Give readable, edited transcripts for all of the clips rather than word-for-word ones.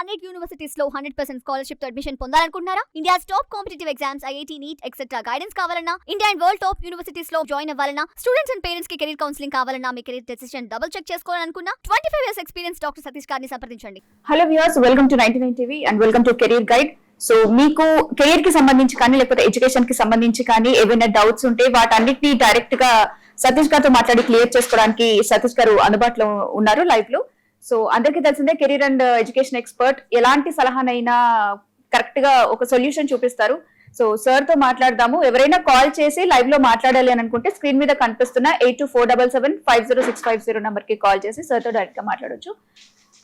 100 universities లో 100% scholarship తో admission పొందాలనుకుంటున్నారా? India's top competitive exams IIT NEET etcetera guidance కావాలన్నా, India and world top universities లో join అవ్వాలన్నా, స్టూడెంట్స్ అండ్ పేరెంట్స్ కి కెరీర్ కౌన్సిలింగ్ కావాలన్నా, మీ కెరీర్ డెసిషన్ డబుల్ చెక్ చేసుకోవాలనుకున్నా 25 years ఎక్స్పీరియన్స్ డాక్టర్ సతీష్ గారిని సంప్రదించండి. Hello viewers, welcome to 99 TV and welcome to career guide. So మీకు కెరీర్ కి సంబంధించి కానీ లేకపోతే ఎడ్యుకేషన్ కి సంబంధించి కానీ ఏవైనా డౌట్స్ ఉంటే వాటన్నిటిని డైరెక్ట్ గా సతీష్ గారితో మాట్లాడి క్లియర్ చేసుకోవడానికి సతీష్ గారు అందుబాటులో ఉన్నారు లైవ్ లో. సో అందరికీ తెలిసిందే, కెరీర్ అండ్ ఎడ్యుకేషన్ ఎక్స్పర్ట్ ఎలాంటి సలహానైనా కరెక్ట్ గా ఒక సొల్యూషన్ చూపిస్తారు. సో సార్ తో మాట్లాడదాము. ఎవరైనా కాల్ చేసి లైవ్ లో మాట్లాడాలి అని అనుకుంటే స్క్రీన్ మీద కనిపిస్తున్న 8247750650 నంబర్ కి కాల్ చేసి సార్ తో డైరెక్ట్ గా మాట్లాడొచ్చు.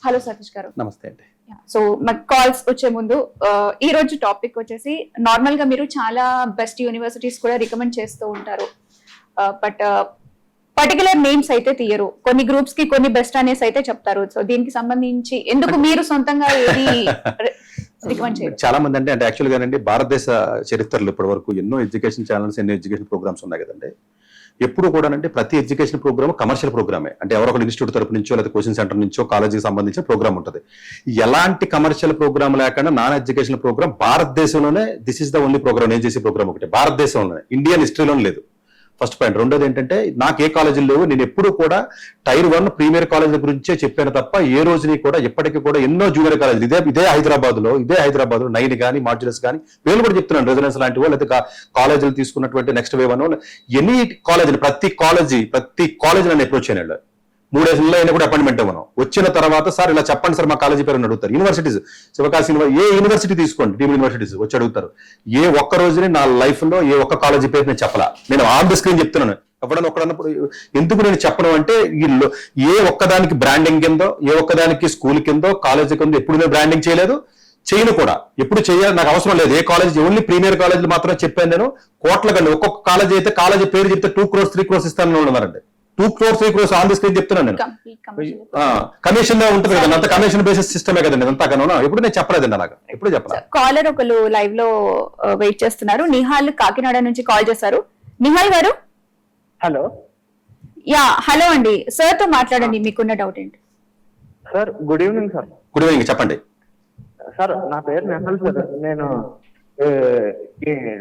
హలో సతీష్ గారు. నమస్తే అండి. సో మాకు కాల్స్ వచ్చే ముందు ఈ రోజు టాపిక్ వచ్చేసి, నార్మల్ గా మీరు చాలా బెస్ట్ యూనివర్సిటీస్ కూడా రికమెండ్ చేస్తూ ఉంటారు, బట్ పర్టికులర్ నేమ్స్ అయితే తీయరు. కొన్ని గ్రూప్స్ కి కొన్ని బెస్ట్ అనేసి అయితే చెప్తారు. సో దీనికి సంబంధించి ఎందుకు మీరు సొంతంగా ఏది రికమెండ్ చేయరు? చాలా మంది అంటే యాక్చువల్ గానండి, భారతదేశ చరిత్రలో ఇప్పటి వరకు ఎన్నో ఎడ్యుకేషన్ ఛానల్స్, ఎన్నో ఎడ్యుకేషన్ ప్రోగ్రామ్స్ ఉన్నాయి కదండి. ఎప్పుడు కూడా అంటే ప్రతి ఎడ్యుకేషన్ ప్రోగ్రామ్ కమర్షియల్ ప్రోగ్రామే. అంటే ఎవరో ఒక ఇన్స్టిట్యూట్ తరపు నుంచో లేదా కోచింగ్ సెంటర్ నుంచో కాలేజీకి సంబంధించిన ప్రోగ్రామ్ ఉంటుంది. ఎలాంటి కమర్షియల్ ప్రోగ్రామ్ లేకుండా నాన్ ఎడ్యుకేషన్ ప్రోగ్రామ్ భారతదేశంలోనే this is the only programme. నేను చేసే ప్రోగ్రామ్ ఒకటి భారతదేశంలోనే, ఇండియన్ హిస్టరీలోనే లేదు. First point. రెండోది ఏంటంటే, నాకు ఏ కాలేజీలు లేవు. నేను ఎప్పుడు కూడా టైర్ 1 ప్రీమియర్ కాలేజీల గురించే చెప్పాను తప్ప ఏ రోజుని కూడా ఎప్పటికీ కూడా ఎన్నో జూనియర్ కాలేజీలు ఇదే హైదరాబాద్ లో 9 కానీ మాడ్యులస్ కానీ పేర్లు కూడా చెప్తున్నాను. రెసిడెన్స్ లాంటి వాళ్ళు లేదా కాలేజీలు తీసుకున్నటువంటి నెక్స్ట్ వేవ్ అని ఎన్ని కాలేజీలు, ప్రతి కాలేజీ నన్ను అప్రోచ్ అయిన 3 డేస్లో అయినా కూడా అపాయింట్మెంట్ ఇవ్వను. వచ్చిన తర్వాత సార్ ఇలా చెప్పండి సార్ మా కాలేజీ పేరు అడుగుతారు. యూనివర్సిటీస్, శివకాశి ఏ యూనివర్సిటీ తీసుకోండి, డీమ్డ్ యూనివర్సిటీస్ వచ్చి అడుగుతారు. ఏ ఒక్క రోజుని నా లైఫ్ లో ఏ ఒక్క కాలేజీ పేరు నేను చెప్పలా. నేను ఆన్ ది స్క్రీన్ చెప్తున్నాను. ఎవడన్నా ఒక్కడన్నప్పుడు ఎందుకు నేను చెప్పను అంటే, వీళ్ళు ఏ ఒక్కదానికి బ్రాండింగ్ కిందో, ఏ ఒక్కదానికి స్కూల్ కిందో, కాలేజీ కిందో ఎప్పుడు నేను బ్రాండింగ్ చేయలేదు, చేయను కూడా. ఎప్పుడు చేయాలి నాకు అవసరం లేదు. ఏ కాలేజ్, ఓన్లీ ప్రీమియర్ కాలేజీలు మాత్రమే చెప్పాను నేను. కోట్ల కండి ఒక్కొక్క కాలేజీ అయితే కాలేజీ పేరు చెప్తే 2 crores 3 crores ఇస్తానని ఉన్నారండి. 2 crores 3 crores on the screen చెప్తున్నాను నేను. కమిషన్ ఉంటుంది కదండి, అంత కమిషన్ బేసిస్ సిస్టమే కదండి అంతా కన్నా. ఎప్పుడు నేను చెప్పలేదండి, అలాగా ఎప్పుడు చెప్పలేదు. కాలర్ ఒకరు లైవ్ లో వెయిట్ చేస్తున్నారు. నిహాల్ కాకినాడ నుంచి కాల్ చేశారు. నిహాల్ గారు. హలో. యా హలో అండి, సార్ తో మాట్లాడండి. మీకున్న డౌట్ ఏంటి? Sir good evening sir. Good evening, చెప్పండి సార్. నా పేరు నెహల్ సార్. నేను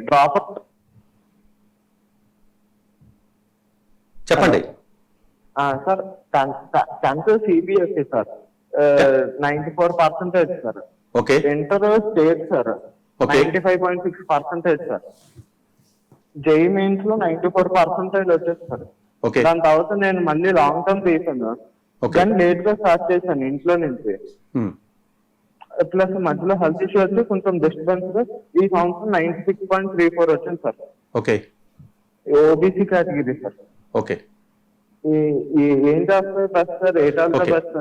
డ్రాప్ చెప్పండి sir. 10th CBSE sir, 94% sir. Okay. Inter state sir, 95.6% sir. JEE mains లో 94% వచ్చేది సార్. దాని తర్వాత నేను మళ్ళీ లాంగ్ టర్మ్ తీసాను, కానీ లేట్ గా స్టార్ట్ చేశాను ఇంట్లో నుంచి. ప్లస్ మధ్యలో హెల్త్ ఇష్యూ వచ్చి కొంచెం డిస్టర్బెన్స్ ఈ సంవత్సరం 96.34 వచ్చింది sir. Okay. OBC category sir. Okay. ఏం చేస్తారు బెస్ట్ సార్?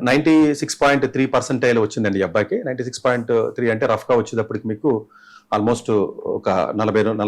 96.3% వచ్చిందండి ఈ అబ్బాయికి. 96.3 అంటే రఫ్ గా వచ్చేటప్పటికి మీకు ఆల్మోస్ట్ ఒక 42,000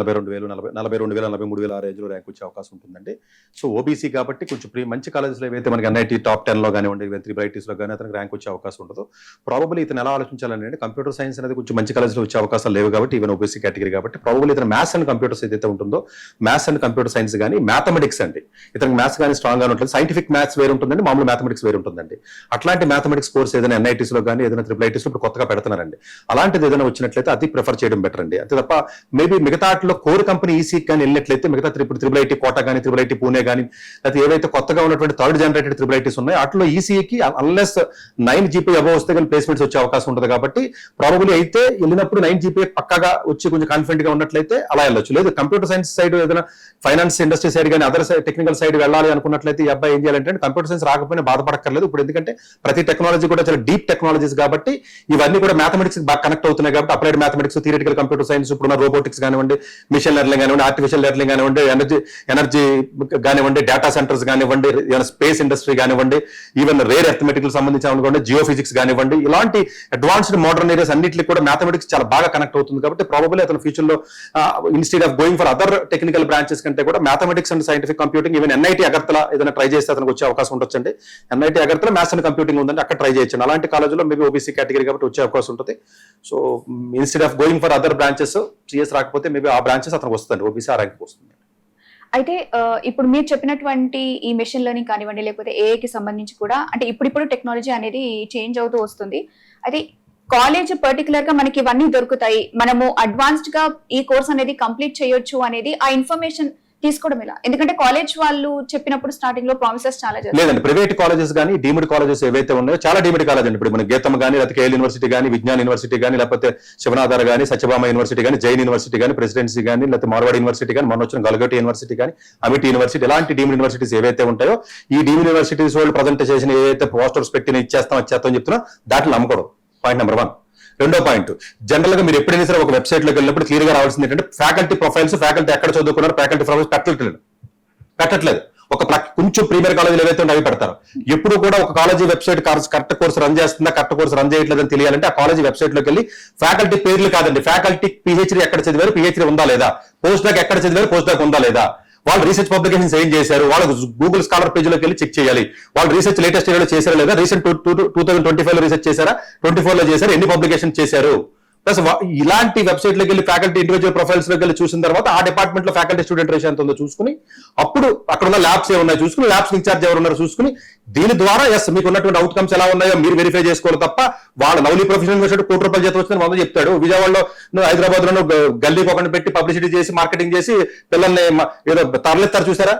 43,000 ఆ రేంజ్ లో ర్యాంక్ వచ్చే అవకాశం ఉంటుందండి. సో ఓబీసీ కాబట్టి కొంచెం మంచి కాలేజెస్ లో ఏవైతే మనకి NIT టాప్ 10 లో కానివ్వండి, 3 ఐటీస్ లో కానీ అతనికి ర్యాంక్ వచ్చే అవకాశం ఉండదు. ప్రాబబ్లీ ఇతను ఎలా ఆలోచించాలంటే, కంప్యూటర్ సైన్స్ అనేది కొంచెం మంచి కాలేజ్ లో వచ్చే అవకాశాలు లేవు కాబట్టి, ఈవెన్ ఓబీసీ కేటగిరీ కాబట్టి ప్రాబబ్లీ ఇతను మ్యాథ్స్ అండ్ కంప్యూటర్స్ ఏదైతే ఉంటుందో, మ్యాథ్స్ అండ్ కంప్యూటర్ సైన్స్ కానీ మ్యాథమెటిక్స్ అండి, ఇతనికి మ్యాథ్స్ కానీ స్ట్రాంగ్ గా ఉంటుంది. సైంటిఫిక్ మ్యాథ్స్ వేరు ఉంటుందండి, మామూలు మ్యాథమెటిక్స్ వేరు ఉంటుందండి. అట్లాంటి మ్యాథమెటిక్స్ కోర్స్ ఏదైనా NITs లో కానీ ఏదైనా IIITs లో ఇప్పుడు కొత్తగా పెడుతున్నారండి. అలాంటిది ఏదైనా వచ్చినట్లయితే అది ప్రిఫర్ చేయడం బెటర్ అండి. అంతే తప్ప మేబీ మిగతా వాటిలో కోర్ కంపెనీ ఈసీ కానీ వెళ్ళినట్లయితే, మిగతా ఇప్పుడు IIIT కోట కానీ, IIIT పూణే కానీ, లేకపోతే ఏవైతే కొత్తగా ఉన్నటువంటి 3rd జనరేటెడ్ IIITs ఉన్నాయో వాటిలో ఈసీకి అన్లెస్ 9 GPA అబవ్ వస్తే కానీ ప్లేస్మెంట్స్ వచ్చే అవకాశం ఉంటుంది. కాబట్టి ప్రాబబ్లీ అయితే వెళ్ళినప్పుడు 9 GPA పక్కగా వచ్చి కొంచెం కాన్ఫిడెంట్ గా ఉన్నట్లయితే అలా వెళ్ళొచ్చు. లేదు కంప్యూటర్ సైన్స్ సైడ్ ఏదైనా ఫైనాన్స్ ఇండస్ట్రీ సైడ్ కానీ అదర్ టెక్నికల్ సైడ్ వెళ్ళాలి అనుకున్నట్లయితే ఈ అబ్బాయి ఏం చేయాలంటే, కంప్యూటర్ సైన్స్ రాకపోయినా బాధపడక్కర్లేదు. ఇప్పుడు ఎందుకంటే ప్రతి టెక్నాలజీ కూడా చాలా డీప్ టెక్నాలజీస్ కాబట్టి ఇవన్నీ కూడా మ్యాథమెటిక్స్ బాగా కనెక్ట్ అవుతున్నాయి కాబట్టి, applied mathematics, theoretical computer science, ఇప్పుడు రోబోటిక్స్ కానివ్వండి, మిషన్ లెర్నింగ్ కానివ్వండి, ఆర్టిఫిషియల్ లెర్నింగ్ కానివ్వండి, ఎనర్జీ కానివ్వండి, డేటా సెంటర్స్ కానివ్వండి, స్పేస్ ఇండస్ట్రీ కానివ్వండి, ఈవెన్ రేర్ అర్థమెటికల్ సంబంధించి అనుకోండి, జియో ఫిజిక్స్ కానివ్వండి, ఇలాంటి అడ్వాన్స్డ్ మోడర్న్ ఏరియాస్ అన్నింటికి కూడా మ్యాథమెటిక్స్ చాలా బాగా కనెక్ట్ అవుతుంది. కాబట్టి ప్రాబబ్లీ అతను ఫ్యూచర్ లో instead of going for other technical branches కంటే కూడా mathematics and scientific computing, even NIT Agartala ఏదైనా ట్రై చేస్తే అతనికి వచ్చే అవకాశం ఉండొచ్చండి. NIT Agartala maths and computing ఉందండి, అక్కడ ట్రై చేయొచ్చు. అలాంటి కాలేజీలో మేబీ ఓబీసీ కేటగిరీ కాబట్టి వచ్చే అవకాశం ఉంటుంది. So instead of going for other branches, CS రాకపోతే మేబీ ఆ బ్రాంచెస్ అతనికి వస్తుంది, ఓబీసీ ఆ ర్యాంక్ వస్తుంది. అయితే ఇప్పుడు మీరు చెప్పినటువంటి ఈ మెషిన్ లెర్నింగ్ కానివ్వండి, లేకపోతే ఏఐకి సంబంధించి కూడా, అంటే ఇప్పుడు టెక్నాలజీ అనేది చేంజ్ అవుతూ వస్తుంది. అయితే కాలేజ్ పర్టికులర్ గా మనకి ఇవన్నీ దొరుకుతాయి, మనము అడ్వాన్స్డ్ గా ఈ కోర్స్ అనేది కంప్లీట్ చేయొచ్చు అనేది ఆ ఇన్ఫర్మేషన్ తీసుకోవడం ఎలా? ఎందుకంటే కాలేజ్ వాళ్ళు చెప్పినప్పుడు స్టార్టింగ్ లో ప్రామిసెస్ చాలా చేస్తారు. లేదండి, ప్రైవేట్ కాలేజెస్ కానీ డీమ్డ్ కాలేజెస్ ఏవైతే ఉన్నాయో చాలా డీమ్డ్ కాలేజ్ అండి. ఇప్పుడు మన గీతం కానీ, లేకపోతే కేఎల్ యూనివర్సిటీ కానీ, విజ్ఞాన్ యూనివర్సిటీ కానీ, లేకపోతే శివనాథర్ కానీ, సత్యభామ యూనివర్సిటీ కానీ, జైన్ యూనివర్సిటీ కానీ, ప్రెసిడెన్సీ కానీ, లేకపోతే మార్వాడి యూనివర్సిటీ కానీ, మన వచ్చిన గలగోటి యూనివర్సిటీ కానీ, అమిటి యూనివర్సిటీ, ఇలాంటి డీమ్డ్ యూనివర్సిటీస్ ఏవైతే ఉంటాయో ఈ డీమ్డ్ యూనివర్సిటీస్ వాళ్ళు ప్రజెంట్ చేసిన ఏవైతే పోస్టర్స్ పెట్టిన ఇచ్చేస్తాం అని చెప్తున్నా దాంట్లో నమ్మకూడదు. Point number 1. రెండో పాయింట్, జనరల్ గా మీరు ఎప్పుడైనా సరే ఒక వెబ్సైట్ లోకి వెళ్ళినప్పుడు క్లియర్ గా రావాల్సింది ఏంటంటే ఫ్యాకల్టీ ప్రొఫైల్స్, ఫ్యాకల్టీ ఎక్కడ చదువుకున్నారు, ఫ్యాకల్టీ ప్రొఫైల్స్ పెట్టట్లేదు. కొంచెం ప్రీమియర్ కాలేజీలు ఏవైతే అవి పెడతారు. ఎప్పుడు కూడా ఒక college website correct course run చేస్తుందా, కరెక్ట్ కోర్స్ రన్ చేయట్లేదని తెలియాలంటే ఆ కాలేజీ వెబ్సైట్ లోకి వెళ్ళి ఫ్యాకల్టీ పేర్లు కాదండి, ఫ్యాకల్టీ పిహెచ్డీ ఎక్కడ చదివారు, పిహెచ్డీ ఉందా లేదా, పోస్ట్ డాక్ ఎక్కడ చదివారు, పోస్ట్ డాక్ ఉందా లేదా, వాళ్ళు రీసెర్చ్ పబ్లికేషన్స్ ఏం చేశారు, వాళ్ళు గూగుల్ స్కాలర్ పేజీలోకి వెళ్ళి చెక్ చేయాలి. వాళ్ళు రీసెర్చ్ లేటెస్ట్ ఇయర్లో చేశారా లేదా, రీసెంట్ 2025 లో రీసెర్చ్ చేశారా, 24 లో చేశారు, ఎన్ని పబ్లికేషన్ చేశారు. ప్లస్ ఇలాంటి వెబ్సైట్ లోకి వెళ్ళి ఫ్యాకల్టీ ఇండివిజువల్ ప్రొఫైల్స్ లోకి వెళ్ళి చూసిన తర్వాత ఆ డిపార్ట్మెంట్ లో ఫ్యాకల్టీ స్టూడెంట్ రేషియో ఎంత ఉందో చూసుకుని అప్పుడు అక్కడ ఉన్న ల్యాబ్స్ ఏమున్నాయో చూసుకుని, ల్యాబ్స్ ఇన్ఛార్జ్ ఎవరు ఉన్నారో చూసుకుని, దీని ద్వారా మీకు ఉన్నటువంటి అవుట్కమ్స్ ఎలా ఉన్నాయో మీరు వెరిఫై చేసుకోవాలి తప్ప వాళ్ళ లవ్లీ ప్రొఫెషనల్ యూనివర్సిటీ ₹1 జీతం వచ్చిందని మొదలు చెప్తాడు. విజయవాడలో హైదరాబాద్ లో గల్లీ ఒకటి పెట్టి పబ్లిసిటీ చేసి మార్కెటింగ్ చేసి పిల్లల్ని ఏదో తరలిస్తారు చూసారా,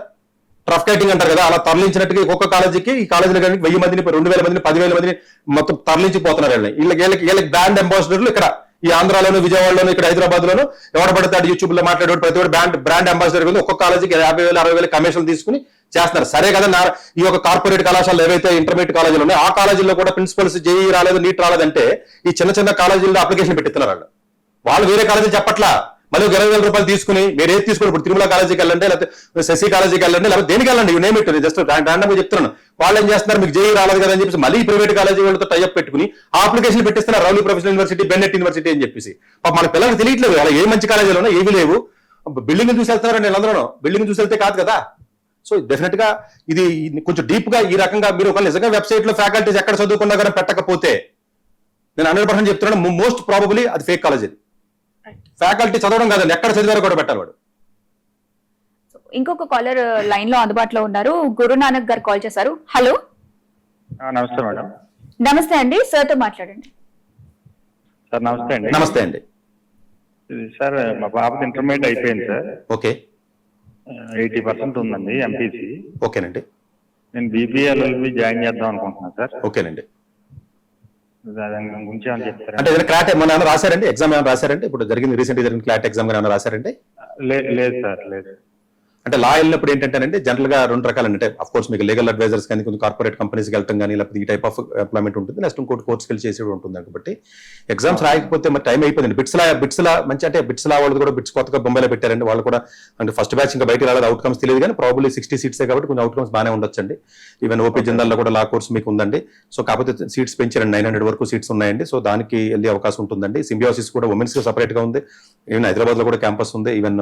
ట్రఫ్ కైటింగ్ అంటారు కదా, అలా తరలించినట్టుగా ఒక్కొక్క కాలేజీకి ఈ కాలేజీలో కానీ 1000 మందిని 2000 మందిని 10,000 మందిని మొత్తం తరలించిపోతున్నారు. వీళ్ళకి బ్రాండ్ అంబాసిడర్లు ఇక్కడ ఈ ఆంధ్రాలోను, విజయవాడలోను, ఇక్కడ హైదరాబాద్ లోను ఎవరు పడతాడు యూట్యూబ్ లో మాట్లాడే ప్రతి ఒక్కరు బ్రాండ్ అంబాసిడర్ కింద ఒక్కొక్క కాలేజీకి 50,000 60,000 కమిషన్ తీసుకుని చేస్తున్నారు. సరే కదా, ఈ యొక్క కార్పొరేట్ కళాశాలలు ఏవైతే ఇంటర్మీడియట్ కాలేజీలు ఉన్నాయో ఆ కాలేజీల్లో కూడా ప్రిన్సిపల్స్ జేఈ రాలేదు, నీట్ రాలేదంటే ఈ చిన్న కాలేజీల్లో అప్లికేషన్ పెట్టిస్తున్నారు. వాళ్ళు వేరే కాలేజీ చెప్పట్లా, మళ్ళీ ₹20,000 తీసుకుని మీరు ఏది తీసుకుని ఇప్పుడు తిరుమల కాలేజీకి వెళ్ళండి, లేకపోతే శశి కాలేజీకి వెళ్ళండి, లేకపోతే దేనికి వెళ్ళండి, you name it, just random గా చెప్తున్నాను. వాళ్ళు ఏం చేస్తున్నారు, మీకు జేఈ రాలేదు కదా అని చెప్పేసి మళ్ళీ ప్రైవేట్ కాలేజీ వాళ్ళతో టైఅప్ పెట్టుకుని ఆ అప్లికేషన్ పెట్టిస్తున్నారు. రౌలీ ప్రొఫెషనల్ యూనివర్సిటీ, బెన్నెట్ యూనివర్సిటీ అని చెప్పేసి. మన పిల్లలకు తెలియట్లేదు అలా ఏ మంచి కాలేజీలో ఉన్నా ఏవి లేవు. బిల్డింగ్ చూసి వెళ్తున్నారండి వీళ్ళందరూ, బిల్డింగ్ చూసి వెళ్తే కాదు కదా. సో డెఫినెట్ గా ఇది కొంచెం డీప్ గా ఈ రకంగా మీరు ఒక నిజంగా వెబ్సైట్ లో ఫ్యాకల్టీస్ ఎక్కడ చదువుకున్నా కానీ పెట్టకపోతే నేను 100% చెప్తున్నాను, మోస్ట్ ప్రాబబులీ అది ఫేక్ కాలేజీ. ఫ్యాకల్టీ చదవడం కాదండి, ఎక్కడ చదివారో కూడా పెట్టాలి వాడు. ఇంకొక కాలర్ లైన్ లో అందుబాటులో ఉన్నారు, గురునానక్ గారు కాల్ చేశారు. హలో, నమస్తే మేడం. నమస్తే అండి, సార్ తో మాట్లాడండి. సార్ నమస్తే అండి. నమస్తే అండి. సార్ మా బాబుకి ఇంటర్మీడియట్ అయిపోయింది సార్. ఓకే, 80% ఉందండి ఎంపీసీ. ఓకేనండి. నేను బీబీఎల్ఎల్బీ జాయిన్ చేద్దాం అనుకుంటున్నాను సార్. ఓకేనండి. దాని గురించి అని చెప్తారా? అంటే క్లాట్ ఏమైనా రాశారండి, ఎగ్జామ్ ఏమైనా రాశారంటే ఇప్పుడు జరిగింది రీసెంట్ జరిగిన క్లాట్ ఎగ్జామ్ ఏమైనా రాశారంటే? లేదు సార్, లేదు. అంటే లా వెళ్ళినప్పుడు ఏంటంటే జనరల్ గా 2 రకాలు అంటే అఫ్ కోర్స్ మీకు లీగల్ అడ్వైజర్స్ కానీ కొన్ని కార్పొరేట్ కంపెనీస్కి వెళ్ళటం కానీ లేకపోతే ఈ టైప్ ఆఫ్ ఎంప్లాయ్మెంట్ ఉంటుంది, నెక్స్ట్ ఇంకోటి కోర్స్కి వెళ్ళి చేసేది ఉంటుంది. కాబట్టి ఎగ్జామ్స్ రాయకపోతే మరి టైం అయిపోయింది. బిట్స్ లా మంచి అంటే బిట్స్ లా వాళ్ళు కూడా బిట్స్ కొత్తగా బొంబాయిలో పెట్టారండి, వాళ్ళు కూడా అంటే ఫస్ట్ బ్యాచ్ ఇంకా బయట రాలేదు, అవుట్కమ్స్ తెలియదు కానీ ప్రాబబ్లీ 60 సీట్సే కాబట్టి కొంచెం అవుట్కమ్స్ బాగానే ఉండొచ్చండి. ఈవెన్ ఓపీ జిందాల్లో కూడా లా కోర్స్ మీకు ఉందండి. సో కాకపోతే సీట్స్ పెంచారండి, 900 వరకు సీట్స్ ఉన్నాయండి. సో దానికి వెళ్ళే అవకాశం ఉంటుందండి. సింబియోసిస్ కూడా ఉమెన్స్ కి సపరేట్ గా ఉంది, ఈవెన్ హైదరాబాద్ లో కూడా క్యాంపస్ ఉంది. ఈవెన్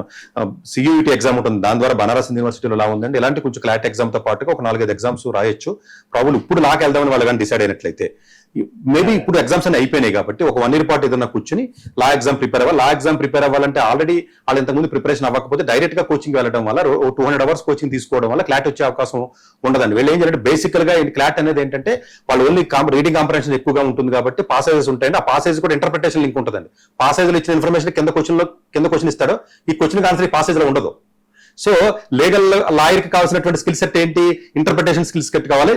సియూఈటీ ఎగ్జామ్ ఉంటుంది, దాని ద్వారా బనారస్ యూనివర్సిటీలో లా ఉందండి. ఇలాంటి కొంచెం క్లాట్ ఎగ్జామ్ తో పాటుగా ఒక 4-5 ఎగ్జామ్స్ రాయొచ్చు. ప్రాబ్లమ్ ఇప్పుడు లాకి వెళ్దామని వాళ్ళు కానీ డిసైడ్ అయినట్లయితే మేబీ ఇప్పుడు ఎగ్జామ్స్ అన్ని అయిపోయినాయి కాబట్టి ఒక 1 year పాటు ఏదైనా కూర్చుని లా ఎగ్జామ్ ప్రిపేర్ అవ్వాలి. లా ఎగ్జామ్ ప్రిపేర్ అవ్వాలంటే ఆల్రెడీ వాళ్ళు ఇంతకుముందు ప్రిపరేషన్ అవ్వకపోతే డైరెక్ట్ గా కోచింగ్ వెళ్ళడం వల్ల 200 hours కోచింగ్ తీసుకోవడం వల్ల క్లాట్ వచ్చే అవకాశం ఉండదండి. వీళ్ళు ఏం చేయాలంటే బేసికల్ గా ఈ క్లాట్ అనేది ఏంటంటే వాళ్ళు ఓన్లీ రీడింగ్ కాంప్రహెన్షన్ ఎక్కువగా ఉంటుంది కాబట్టి పాసేజెస్ ఉంటాయండి. ఆ పాసేజ్ కూడా ఇంటర్ప్రిటేషన్ లింక్ ఉంటుందండి. పాసేజ్ లో ఇచ్చిన ఇన్ఫర్మేషన్ కింద క్వశ్చన్ ఇస్తాడు, ఈ క్వశ్చన్ ఆన్సర్ ఈ పాసేజ్ లో ఉండదు. సో లీగల్ లాయర్ కి కావాల్సినటువంటి స్కిల్ సెట్ ఏంటి, ఇంటర్ప్రిటేషన్ స్కిల్ సెట్ కావాలి,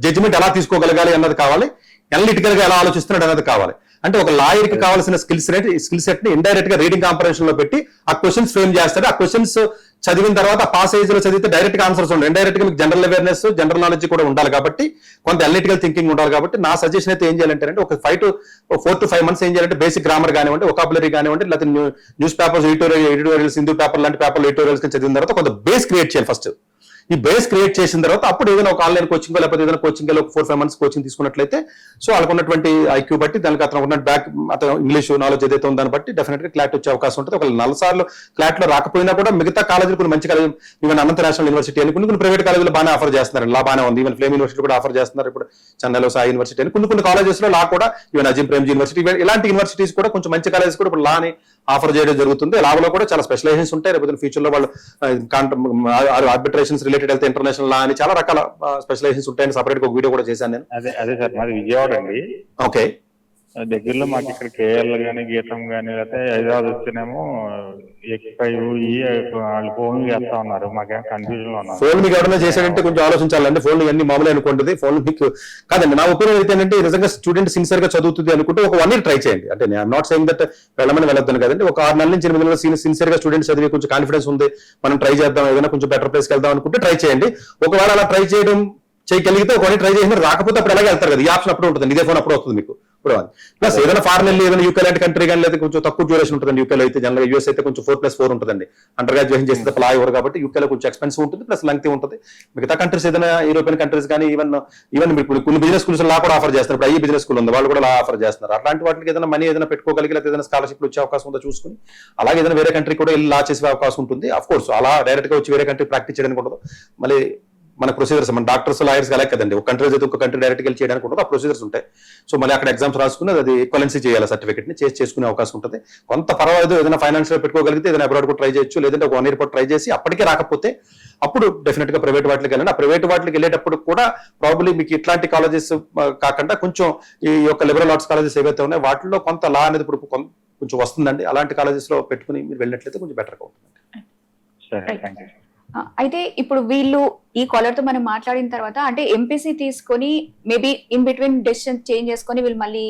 జడ్జిమెంట్ ఎలా తీసుకోగలగాలి అన్నది కావాలి, అనలిటికల్ గా ఎలా ఆలోచిస్తున్నాడు అన్నది కావాలి. అంటే ఒక లాయర్ కి కావాల్సిన స్కిల్ సెట్ ని ఇండైరెక్ట్ గా రీడింగ్ కాంప్రహెన్షన్ లో పెట్టి ఆ క్వశ్చన్స్ ఫ్రేమ్ చేస్తాడు. ఆ క్వశ్చన్స్ చదివిన తర్వాత ఆ పాసేజ్ లో చదివితే డైరెక్ట్ గా ఆన్సర్స్ ఉండవు, ఇండైరెక్ట్ గా మీకు జనరల్ అవేర్నెస్ జనరల్ నాలెడ్జ్ కూడా ఉండాలి కాబట్టి కొంత అనలిటికల్ థింకింగ్ ఉండాలి. కాబట్టి నా సజెషన్ అయితే ఏం చేయాలంటే ఒక 4 to 5 months ఏం చేయాలంటే బేసిక్ గ్రామర్ కానివ్వండి, వొకాబులరీ కానివ్వండి, లేకపోతే news papers editorials Hindu paper లాంటి పేపర్లు ఎడిటోరియల్స్ చదివిన తర్వాత కొంత బేస్ క్రియేట్ చేయాలి ఫస్ట్. ఈ బేస్ క్రియేట్ చేసిన తర్వాత అప్పుడు ఏదైనా ఒక ఆన్లైన్ కోచింగ్ లేకపోతే ఏదైనా కోచింగ్ ఒక 4-5 months కోచింగ్ తీసుకున్నట్లయితే సో వాళ్ళకు ఉన్నటువంటి ఐక్యూ బట్టి దానికి అతను ఉన్న అతను ఇంగ్లీష్ నాలెడ్జ్ ఏదైతే ఉందని బట్టి డెఫినెట్ గా క్లాట్ వచ్చే అవకాశం ఉంటుంది. ఒక 4 సార్లు క్లాట్ లో రాకపోయినా కూడా మిగతా కాలేజీలు కొన్ని మంచి కాలేజీ, ఈవెన్ అనంత నేషనల్ యూనివర్సిటీ అని కొన్ని ప్రైవేట్ కాలేజీలు బాగా ఆఫర్ చేస్తున్నారు, లా బాగానే ఉంది. ఈవెన్ ఫ్లేమ్ యూనివర్సిటీ కూడా ఆఫర్ చేస్తున్నారు. ఇప్పుడు చెన్నైలో సాయి యూనివర్సిటీ అని కొన్ని కాలేజెస్ లో లా కూడా, ఈవెన్ అజిమ్ ప్రేమ్జీ యూనివర్సిటీ ఇలాంటి యూనివర్సిటీస్ కూడా కొంచెం మంచి కాలేజెస్ కూడా ఇప్పుడు లాని ఆఫర్ చేయడం జరుగుతుంది. లాలో కూడా చాలా స్పెషలైజేషన్స్ ఉంటాయి. రేపు ఫ్యూచర్ లో వాళ్ళు ఆర్బిట్రేషన్స్ రిలేటెడ్ అయితే ఇంటర్నేషనల్ లా అని చాలా రకాల స్పెషలైజేషన్స్ ఉంటాయని సపరేట్ ఒక వీడియో కూడా చేశాను నేను. అదే సార్, మాది విజయవాడ అండి. ఓకే, దగ్గరలో మాకు ఇక్కడ కేఎల్ గానీ గీతం గానీ లేకపోతే హైదరాబాద్ వస్తేనేమో X5 వాళ్ళు ఫోన్ చేస్తా ఉన్నారు, మాకేం కన్ఫ్యూజన్ లో ఉన్నారు. ఫోన్ మీకు ఎవరైనా చేశాడంటే కొంచెం ఆలోచించాలంటే ఫోన్ అన్ని మామూలు అనుకుంటుంది. ఫోన్ మీకు కాదండి, నా ఒపీనియన్ అయితే ఏంటంటే నిజంగా స్టూడెంట్ సిన్సియర్ గా చదువుతుంది అనుకుంటే ఒక 1 year ట్రై చేయండి. అంటే నేను నాట్ సేయింగ్ దట్ వెళ్ళమని వెళ్ళొద్దాను కదండి, ఒక 6 నెలల నుంచి 8 నెలల సిన్సియర్ గా స్టూడెంట్ చదివి కొంచెం కాన్ఫిడెన్స్ ఉంది, మనం ట్రై చేద్దాం, ఏదైనా కొంచెం బెటర్ ప్లేస్కి వెళ్దాం అనుకుంటే ట్రై చేయండి. ఒకవేళ అలా ట్రై చేయగలిగితే ఒకవేళ ట్రై చేసిన రాకపోతే అప్పుడు ఎలాగే వెళ్తారు కదా, ఈ ఆప్షన్ అప్పుడు ఉంటుంది, ఇదే ఫోన్ అప్పుడు వస్తుంది మీకు. ప్లస్ ఏదైనా ఫారెన్ వెళ్ళి ఏదైనా యూకే లాంటి కంట్రీ కానీ లేదా కొంచెం తక్కువ డ్యూరేషన్ ఉంటుంది. యూకేలో అయితే జనరల్ యూఎస్ అయితే కొంచెం 4+4 ఉంటుందండి. అండర్ గ్రాడ్యుయేషన్ చేస్తే అలా ఇవ్వరు కాబట్టి యూకేలో కొంచెం ఎక్స్పెన్సివ్ ఉంటుంది, ప్లస్ లెంగ్తీ ఉంటుంది. మిగతా కంట్రీస్ ఏదైనా యూరోపియన్ కంట్రీస్ కానీ ఈవెన్ ఇప్పుడు కొన్ని బిజినెస్ స్కూల్స్ లా కూడా ఆఫర్ చేస్తారు. ఇప్పుడు బిజినెస్ స్కూల్ ఉంది, వాళ్ళు కూడా లా ఆఫర్ చేస్తున్నారు. అట్లాంటి వాటికి ఏదైనా మనీ ఏదైనా పెట్టుకోగలిగి లేదా ఏదైనా స్కాలర్షిప్ వచ్చే అవకాశం ఉందో చూసుకుని అలాగే ఏదైనా వేరే కంట్రీ కూడా వెళ్ళి లా చేసే అవకాశం ఉంటుంది. అఫ్ కోర్స్ అలా డైరెక్ట్ గా వచ్చి వేరే కంట్రీ ప్రాక్టీస్ చేయడానికి ఉండదు. మళ్ళీ మన ప్రొసీజర్స్ మన డాక్టర్స్ లాయర్స్ అలాగే కదండి, ఒక కంట్రీ అయితే ఒక కంట్రీ డైరెక్ట్ వెళ్ళి చేయడానికి ఉంటుంది, ఆ ప్రొసీజర్స్ ఉంటాయి. సో మళ్ళీ అక్కడ ఎగ్జామ్స్ రాసుకుని అది ఈక్వలెన్సీ చేయాలి, సర్టిఫికేట్ ని చేసుకునే అవకాశం ఉంటుంది. కొంత పర్వాలేదు, ఏదైనా ఫైనాన్షియల్ పెట్టుకోగలిగితే ఏదైనా అబ్రాడ్ కూడా ట్రై చేయొచ్చు, లేదంటే ఒక 1 year పాటు ట్రై చేసి అప్పటికే రాకపోతే అప్పుడు డెఫినెట్ గా ప్రైవేట్ వాటికి వెళ్ళండి. ఆ ప్రైవేట్ వాటికి వెళ్ళేటప్పుడు కూడా ప్రాబ్లీ మీకు ఇట్లాంటి కాలేజెస్ కాకుండా కొంచెం ఈ యొక్క లిబరల్ ఆర్ట్స్ కాలేజెస్ ఏవైతే ఉన్నాయో వాటిలో కొంత లా అనేది ఇప్పుడు కొంచెం వస్తుందండి. అలాంటి కాలేజెస్ లో పెట్టుకుని మీరు వెళ్ళినట్లయితే కొంచెం బెటర్గా ఉంటుంది. సరే, థ్యాంక్ యూ. అయితే ఇప్పుడు వీళ్ళు ఈ కాలర్ తో మనం మాట్లాడిన తర్వాత అంటే ఎంపీసీ తీసుకొని maybe in between decision change చేసుకొని వీళ్ళు మళ్ళీ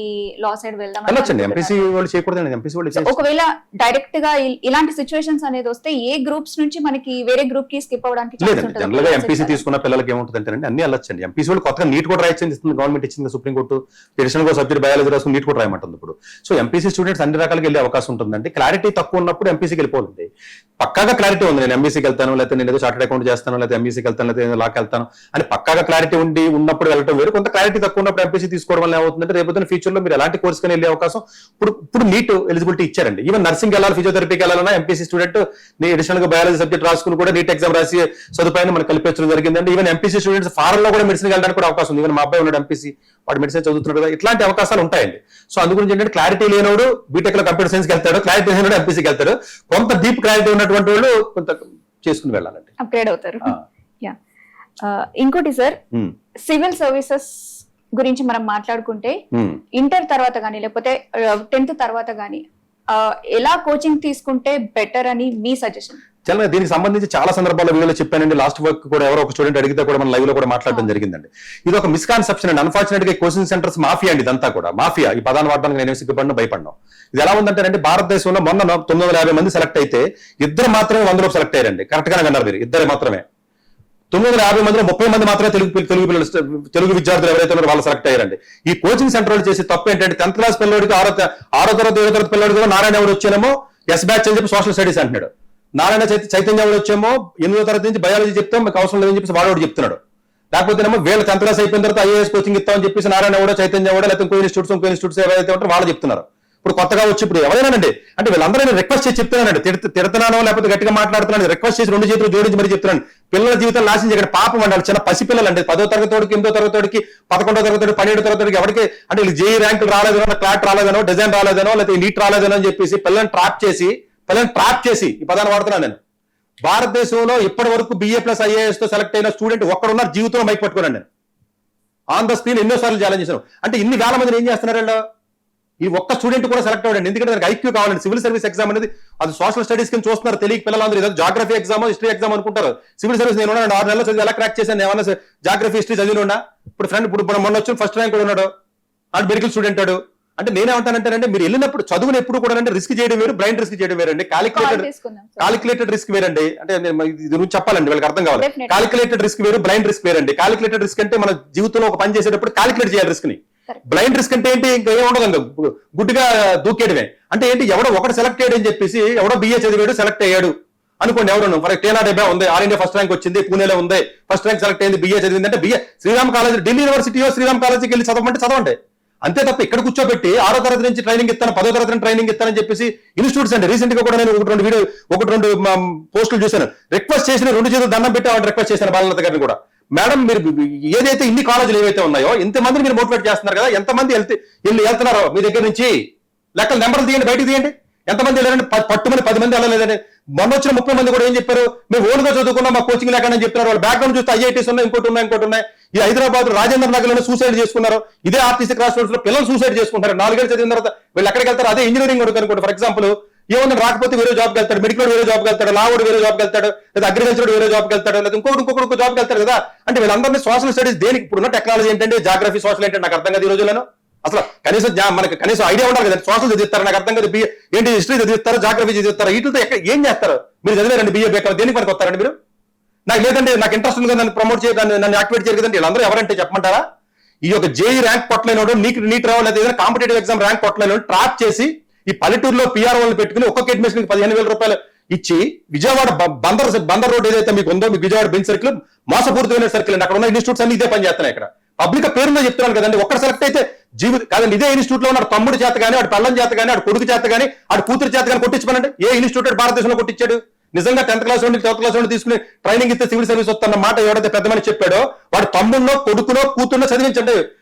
లా సైడ్ వెళ్దాం. ఎంపీసీ వాళ్ళు చేయకూడదు, ఎంపీసీ వాళ్ళు ఒకవేళ డైరెక్ట్ గా ఇలాంటి సిచ్యువేషన్స్ అనేది వస్తే ఏ గ్రూప్స్ నుంచి మనకి వేరే గ్రూప్ కి స్కిప్ అవడానికి జనరల్ గా ఎంపీసీ తీసుకున్న పిల్లలకి ఏముంటుంది అంటే అన్ని వెళ్ళొచ్చండి. ఎంపీసీ వాళ్ళు కొత్తగా నీట్ కూడా రాయించింది గవర్నమెంట్ ఇచ్చింది, సుప్రీంకోర్టు ఎడిషనల్ గా సబ్జెక్ట్ బయాలజీ రాసుకుని నీట్ కూడా రాయమంటుంది ఇప్పుడు. సో ఎంపీసీ స్టూడెంట్స్ అన్ని రకాలుగా వెళ్ళే అవకాశం ఉంటుందండి. క్లారిటీ తక్కువ ఉన్నప్పుడు ఎంపీసీకి వెళ్ళిపోతుంది. పక్కాగా క్లారిటీ ఉంది, నేను ఎంబీసీకి వెళ్తాను, లేకపోతే నేను ఏదో చార్టెడ్ అకౌంట్ చేస్తాను, లేకపోతే ఎంబీసీకి వెళ్తాను, లేకపోతే లాకి వెళ్తాను అని పక్కాగా క్లారిటీ ఉన్నప్పుడు వెళ్ళడం వేరు. కొంత క్లారిటీ తక్కువ ఉన్నప్పుడు ఎంపీసీ తీసుకోవడం వల్ల ఏమవుతుందంటే రేపు ఫ్యూచర్ లో మీరు ఎలాంటి కోర్స్ కానీ వెళ్ళే అవకాశం ఇప్పుడు నీట్ ఎలిజిబిలిటీ ఇచ్చారండి. ఈవెన్ నర్సింగ్ వెళ్ళాలి, ఫిజియోథెరపీకి వెళ్ళాలన్నా ఎంపీసీ స్టూడెంట్ అడిషనల్ గా బయాలజీ సబ్జెక్ట్ రాసుకుని కూడా నీట్ ఎగ్జామ్ రాసి సదుపాయాన్ని మనకు కల్పించడం జరిగిందండి. ఈవెన్ ఎంపీసీ స్టూడెంట్స్ ఫారెన్ లో కూడా మెడిసిన్ వెళ్ళడానికి కూడా అవకాశం ఉంది. ఈవెన్ మా అబ్బాయి ఉన్నాడు ఎంపీసీ, వాడు మెడిసిన్ చదువుతున్నాడు కదా, ఇట్లాంటి అవకాశాలు ఉంటాయండి. సో అందు గురించి ఏంటంటే క్లారిటీ లేనోడు బీటెక్ లో కంప్యూటర్ సైన్స్ కి వెళ్తాడు, క్లారిటీ లేనోడు ఎంపీసీకి వెళ్తాడు. కొంత డీప్ క్లారిటీ ఉన్నటువంటి వాళ్ళు కొంత చేసుకుని వెళ్ళాలండి, అప్గ్రేడ్ అవుతారు. ఇంకోటి సార్, సివిల్ సర్వీసెస్ గురించి మనం మాట్లాడుకుంటే ఇంటర్ తర్వాత గానీ లేకపోతే 10th తర్వాత గానీ ఎలా కోచింగ్ తీసుకుంటే బెటర్ అని మీ సజెషన్? చాలా దీనికి సంబంధించి చాలా సందర్భాల్లో వీడియోలో చెప్పానండి. లాస్ట్ వర్క్ కూడా ఎవరో ఒక స్టూడెంట్ అడిగితే కూడా మన లైవ్ లో కూడా మాట్లాడడం జరిగిందండి. ఇది ఒక మిస్కాన్సెప్షన్ అండి. అన్ఫార్చునేట్ గా కోచింగ్ సెంటర్స్ మాఫియా అండి, ఇదంతా కూడా మాఫియా. ఈ పదాన్ని వాడడానికి నేను సిగ్గుపడిన భయపడ్డాను. ఇది ఎలా ఉందంటే భారతదేశంలో మొన్న 950 మంది సెలెక్ట్ అయితే ఇద్దరు మాత్రమే 100 సెలెక్ట్ అయ్యారండి. కరెక్ట్ గానే అన్నారు మీరు, ఇద్దరు మాత్రమే. 950 మందిలో 30 మంది మాత్రమే తెలుగు విద్యార్థులు ఎవరైతే ఉన్నారో వాళ్ళు సెలెక్ట్ అయ్యారండి. ఈ కోచింగ్ సెంటర్ వాళ్ళు చేసే తప్పు ఏంటంటే 10th క్లాస్ పిల్లడికి 6వ తరగతి 7వ తరగతి పిల్లడికి కూడా నారాయణ ఎవరు వచ్చేనేమో ఎస్ బ్యాచ్ అని చెప్పి సోషల్ స్టడీస్ అంటున్నాడు. నారాయణ చైతన్య ఎవరు వచ్చేమో 8వ తరగతి నుంచి బయాలజీ చెప్తాం, మీకు అవసరం లేదని చెప్పేసి వాడు చెప్తున్నాడు. లేకపోతేనేమో వీళ్ళు 10th క్లాస్ అయిపోయిన తర్వాత ఐఏఎస్ కోచింగ్ ఇస్తామని చెప్పేసి నారాయణ ఎవడో చైతన్య ఎవడో లేకపోతే ఇంకో ఇన్స్టిట్యూట్స్ ఏవైతే ఉంటారో వాళ్ళు చెప్తున్నారు. ఇప్పుడు కొత్తగా వచ్చి ఇప్పుడు ఎవరైనానండి అంటే వీళ్ళందరూ నేను రిక్వెస్ట్ చేసి చెప్తున్నానండి, తిడుతున్నానో లేకపోతే గట్టిగా మాట్లాడుతున్నాను, రిక్వెస్ట్ చేసి 2 చేతులు జోడించి మరి చెప్తున్నాను. పిల్లల జీవితాలు నాశనం చేయడం పాపం అండి. చిన్న పసిపిల్లలు అండి, 10వ తరగతికి 8వ తరగతికి 11వ తరగతి 12వ తరగతికి ఎవరికి అంటే జేఈ ర్యాంకులు రాలేదనో, క్లాట్ రాలేదనో, డిజైన్ రాలేదనో, లేకపోతే నీట్ రాలేదనో అని చెప్పేసి పిల్లల్ని ట్రాప్ చేసి ఈ పదాన్ని వాడుతున్నాను నేను. భారతదేశంలో ఇప్పటి వరకు BA+ IAS తో సెలెక్ట్ అయిన స్టూడెంట్ ఒక్కడున్నారు జీవితంలో మైక్ పట్టుకున్నాను నేను. ఆన్ ద స్క్రీన్ ఎన్నోసార్లు ఛాలెంజ్ చేశాను. అంటే ఇన్ని వేల మందిని ఏం చేస్తున్నారు వీళ్ళు? ఈ ఒక్క స్టూడెంట్ కూడా సెలెక్ట్ అవ్వండి. ఎందుకంటే దానికి ఐక్యూ కావాలండి. సివిల్ సర్వీస్ ఎగ్జామ్ అనేది అది సోషల్ స్టడీస్ కింద చూస్తున్నారు. తెలియక పిల్లలందరూ ఏదో జాగ్రఫీ ఎగ్జామ్, హిస్టరీ ఎగ్జామ్ అనుకుంటారు. సివిల్ సర్వీస్ నేను 6 నెలలు చదివి ఎలా క్రాక్ చేశాను, ఏమన్నా జాగ్రఫీ హిస్టరీ చదివి ఉన్నా. ఇప్పుడు మొన్న వచ్చి ఫస్ట్ ర్యాంక్ కూడా ఉన్నాడు, ఆడు మెడికల్ స్టూడెంట్. అంటే నేనేమంటానంటే మీరు వెళ్ళినప్పుడు చదువుని ఎప్పుడు కూడా అంటే రిస్క్ చేయడం వేరు, బ్లైండ్ రిస్క్ చేయడం వేరండి. కాలిక్యులేటెడ్ రిస్క్ వేరండి. అంటే ఇది నువ్వు చెప్పాలండి, వాళ్ళకి అర్థం కావాలి. కాలిక్యులేటెడ్ రిస్క్ వేరు, బ్లైండ్ రిస్క్ వేరండి. కాలిక్యులేటెడ్ రిస్క్ అంటే మన జీవితంలో ఒక పని చేసేటప్పుడు కాలిక్యులేట్ చేయాలి రిస్క్ ని. బ్లైండ్ రిస్క్ అంటే ఏంటి, ఇంకా ఏముండదు, గుడ్డిగా దూకేయడమే. అంటే ఏంటి, ఎవడో ఒకటి సెలెక్ట్ అయ్యాడు అని చెప్పేసి ఎవడో BA చదివాడు సెలెక్ట్ అయ్యాడు అనుకోండి. ఎవరు ఫర్ TNR ఉంది, ఆల్ ఇండియా ఫస్ట్ ర్యాంక్ వచ్చింది, పూణేలో ఉంది, ఫస్ట్ ర్యాంక్ సెలెక్ట్ అయింది, BA చదివింది అంటే BA శ్రీరామ్ కాలేజ్, ఢిల్లీ యూనివర్సిటీయో శ్రీరామ్ కాలేజీకి వెళ్ళి చదవండి. అంతే తప్ప ఇక్కడ కూర్చోబెట్టి 6వ తరగతి నుంచి ట్రైనింగ్ ఇస్తాను, 10వ తరగతి నుంచి ట్రైనింగ్ ఇస్తానని చెప్పేసి ఇన్స్టిట్యూట్స్ అండి. రీసెంట్ గా కూడా నేను 1-2 పోస్టులు చూశాను. రిక్వెస్ట్ చేసిన 2 చేతులు దండం పెట్టి వాళ్ళు రిక్వెస్ట్ చేశాను బాలలత గారిని కూడా. మేడం మీరు ఏదైతే ఇన్ని కాలేజీలు ఏవైతే ఉన్నాయో ఇంతమందిని మీరు మోటివేట్ చేస్తున్నారు కదా, ఎంతమంది వెళ్తున్నారో మీ దగ్గర నుంచి లెక్కలు నెంబర్లు తీయండి, బయటకు తీయండి. ఎంతమంది వెళ్ళారండి? పట్టుమని 10 మంది వెళ్ళలేదండి. మొన్న వచ్చిన 30 మంది కూడా ఏం చెప్పారు, మేము ఓన్గా చదువుకున్నాం, మా కోచింగ్ లేకుండా చెప్తున్నారు. వాళ్ళ బ్యాక్గ్రౌండ్ చూస్తే IITs ఉన్నాయి, ఇంకోటి ఉన్నాయి. ఈ హైదరాబాద్ రాజేంద్ర నగర్ లో సూసైడ్ చేసుకున్నారు, ఇదే ఆర్టీసీ క్రాస్ రోడ్స్ లో పిల్లలు సూసైడ్ చేసుకుంటారు. 4 ఏళ్ళు చదివిన తర్వాత వీళ్ళు ఎక్కడికి వెళ్తారు? అదే ఇంజనీరింగ్ అనుకోండి ఫర్ ఎగ్జాంపుల్, ఏమన్నా రాకపోతే వేరే జాబ్కి వెళ్తాడు, మెడికల్ వేరే జాబ్కి వెళ్తాడు, లావుడు వేరే జాబ్కి వెళ్తాడు, లేదా అగ్రికల్చర్ వేరే జాబ్కి వెళ్తాడు, లేదా ఇంకొకటి జాబ్కి వెళ్తాడు కదా. అంటే వీళ్ళందరినీ సోషల్ స్టడీస్ దేనికి? ఇప్పుడున్న టెక్నాలజీ ఏంటంటే జాగ్రఫీ, సోషల్ ఏంటంటే నాకు అర్థం కాదు ఈ రోజులను. అసలు మనకి కనీసం ఐడియా ఉండాలి కదా. సోషల్ చదివిస్తారు నాకు అర్థం కాదు, ఏంటి హిస్టరీ చదివిస్తారు, జాగ్రఫీ చదివిస్తారు, వీటితో ఏం చేస్తారు? మీరు చదివారండి బిఏ బేకార్, దేనికి పనికి వస్తారండి మీరు? నాకు లేదంటే నాకు ఇంట్రెస్ట్ ఉంది కదా, నన్ను ప్రమోట్ చేయడానికి, నన్ను యాక్టివేట్ చేయరు కదండి. వీళ్ళందరూ ఎవరంటే చెప్పమంటారా? ఈ యొక్క జేఈ ర్యాంక్ కొట్టలేనోడు, నీట్ రావాలి, ఏదైనా కాంపిటేటివ్ ఎగ్జామ్ ర్యాంక్ కొట్టలేనోడు ట్రాప్ చేసి ఈ పల్లెటూరులో పిఆర్ఓలు పెట్టుకుని ఒక్కొక్క అడ్మిషన్ 15,000 రూపాయలు ఇచ్చి విజయవాడ బందర్ రోడ్ ఏదైతే మీకు ఉందో, మీకు విజయవాడ బెంచ్ సర్కిల్ మోసపూరితమైన సర్కిల్ అండి. అక్కడ ఉన్న ఇన్స్టిట్యూట్స్ అన్ని ఇదే పని చేస్తున్నాయి. ఇక్కడ పబ్లిక్ పేరులో చెప్తున్నాను కదండి. ఒక్కడ సెలెక్ట్ అయితే కాదండి, ఇదే ఇన్స్టిట్యూట్ లో ఉన్న తమ్ముడు చేత కానీ, వాడు పల్లం చేత కానీ, వాడు కొడుకు చేత కానీ, వాడు కూతురు చేత కానీ కొట్టించమనండి. ఏ ఇన్స్టిట్యూట్ భారతదేశంలో కొట్టించాడు? నిజంగా 10th క్లాస్ నుండి 12th క్లాస్ నుండి తీసుకుని ట్రైనింగ్ ఇస్తే సివిల్ సర్వీస్ వస్తున్న మాట ఎవరైతే పెద్ద మనిషి చెప్పాడో వాడు తమ్ముడినో కొడుకునో కూతుర్నో చదివించండి.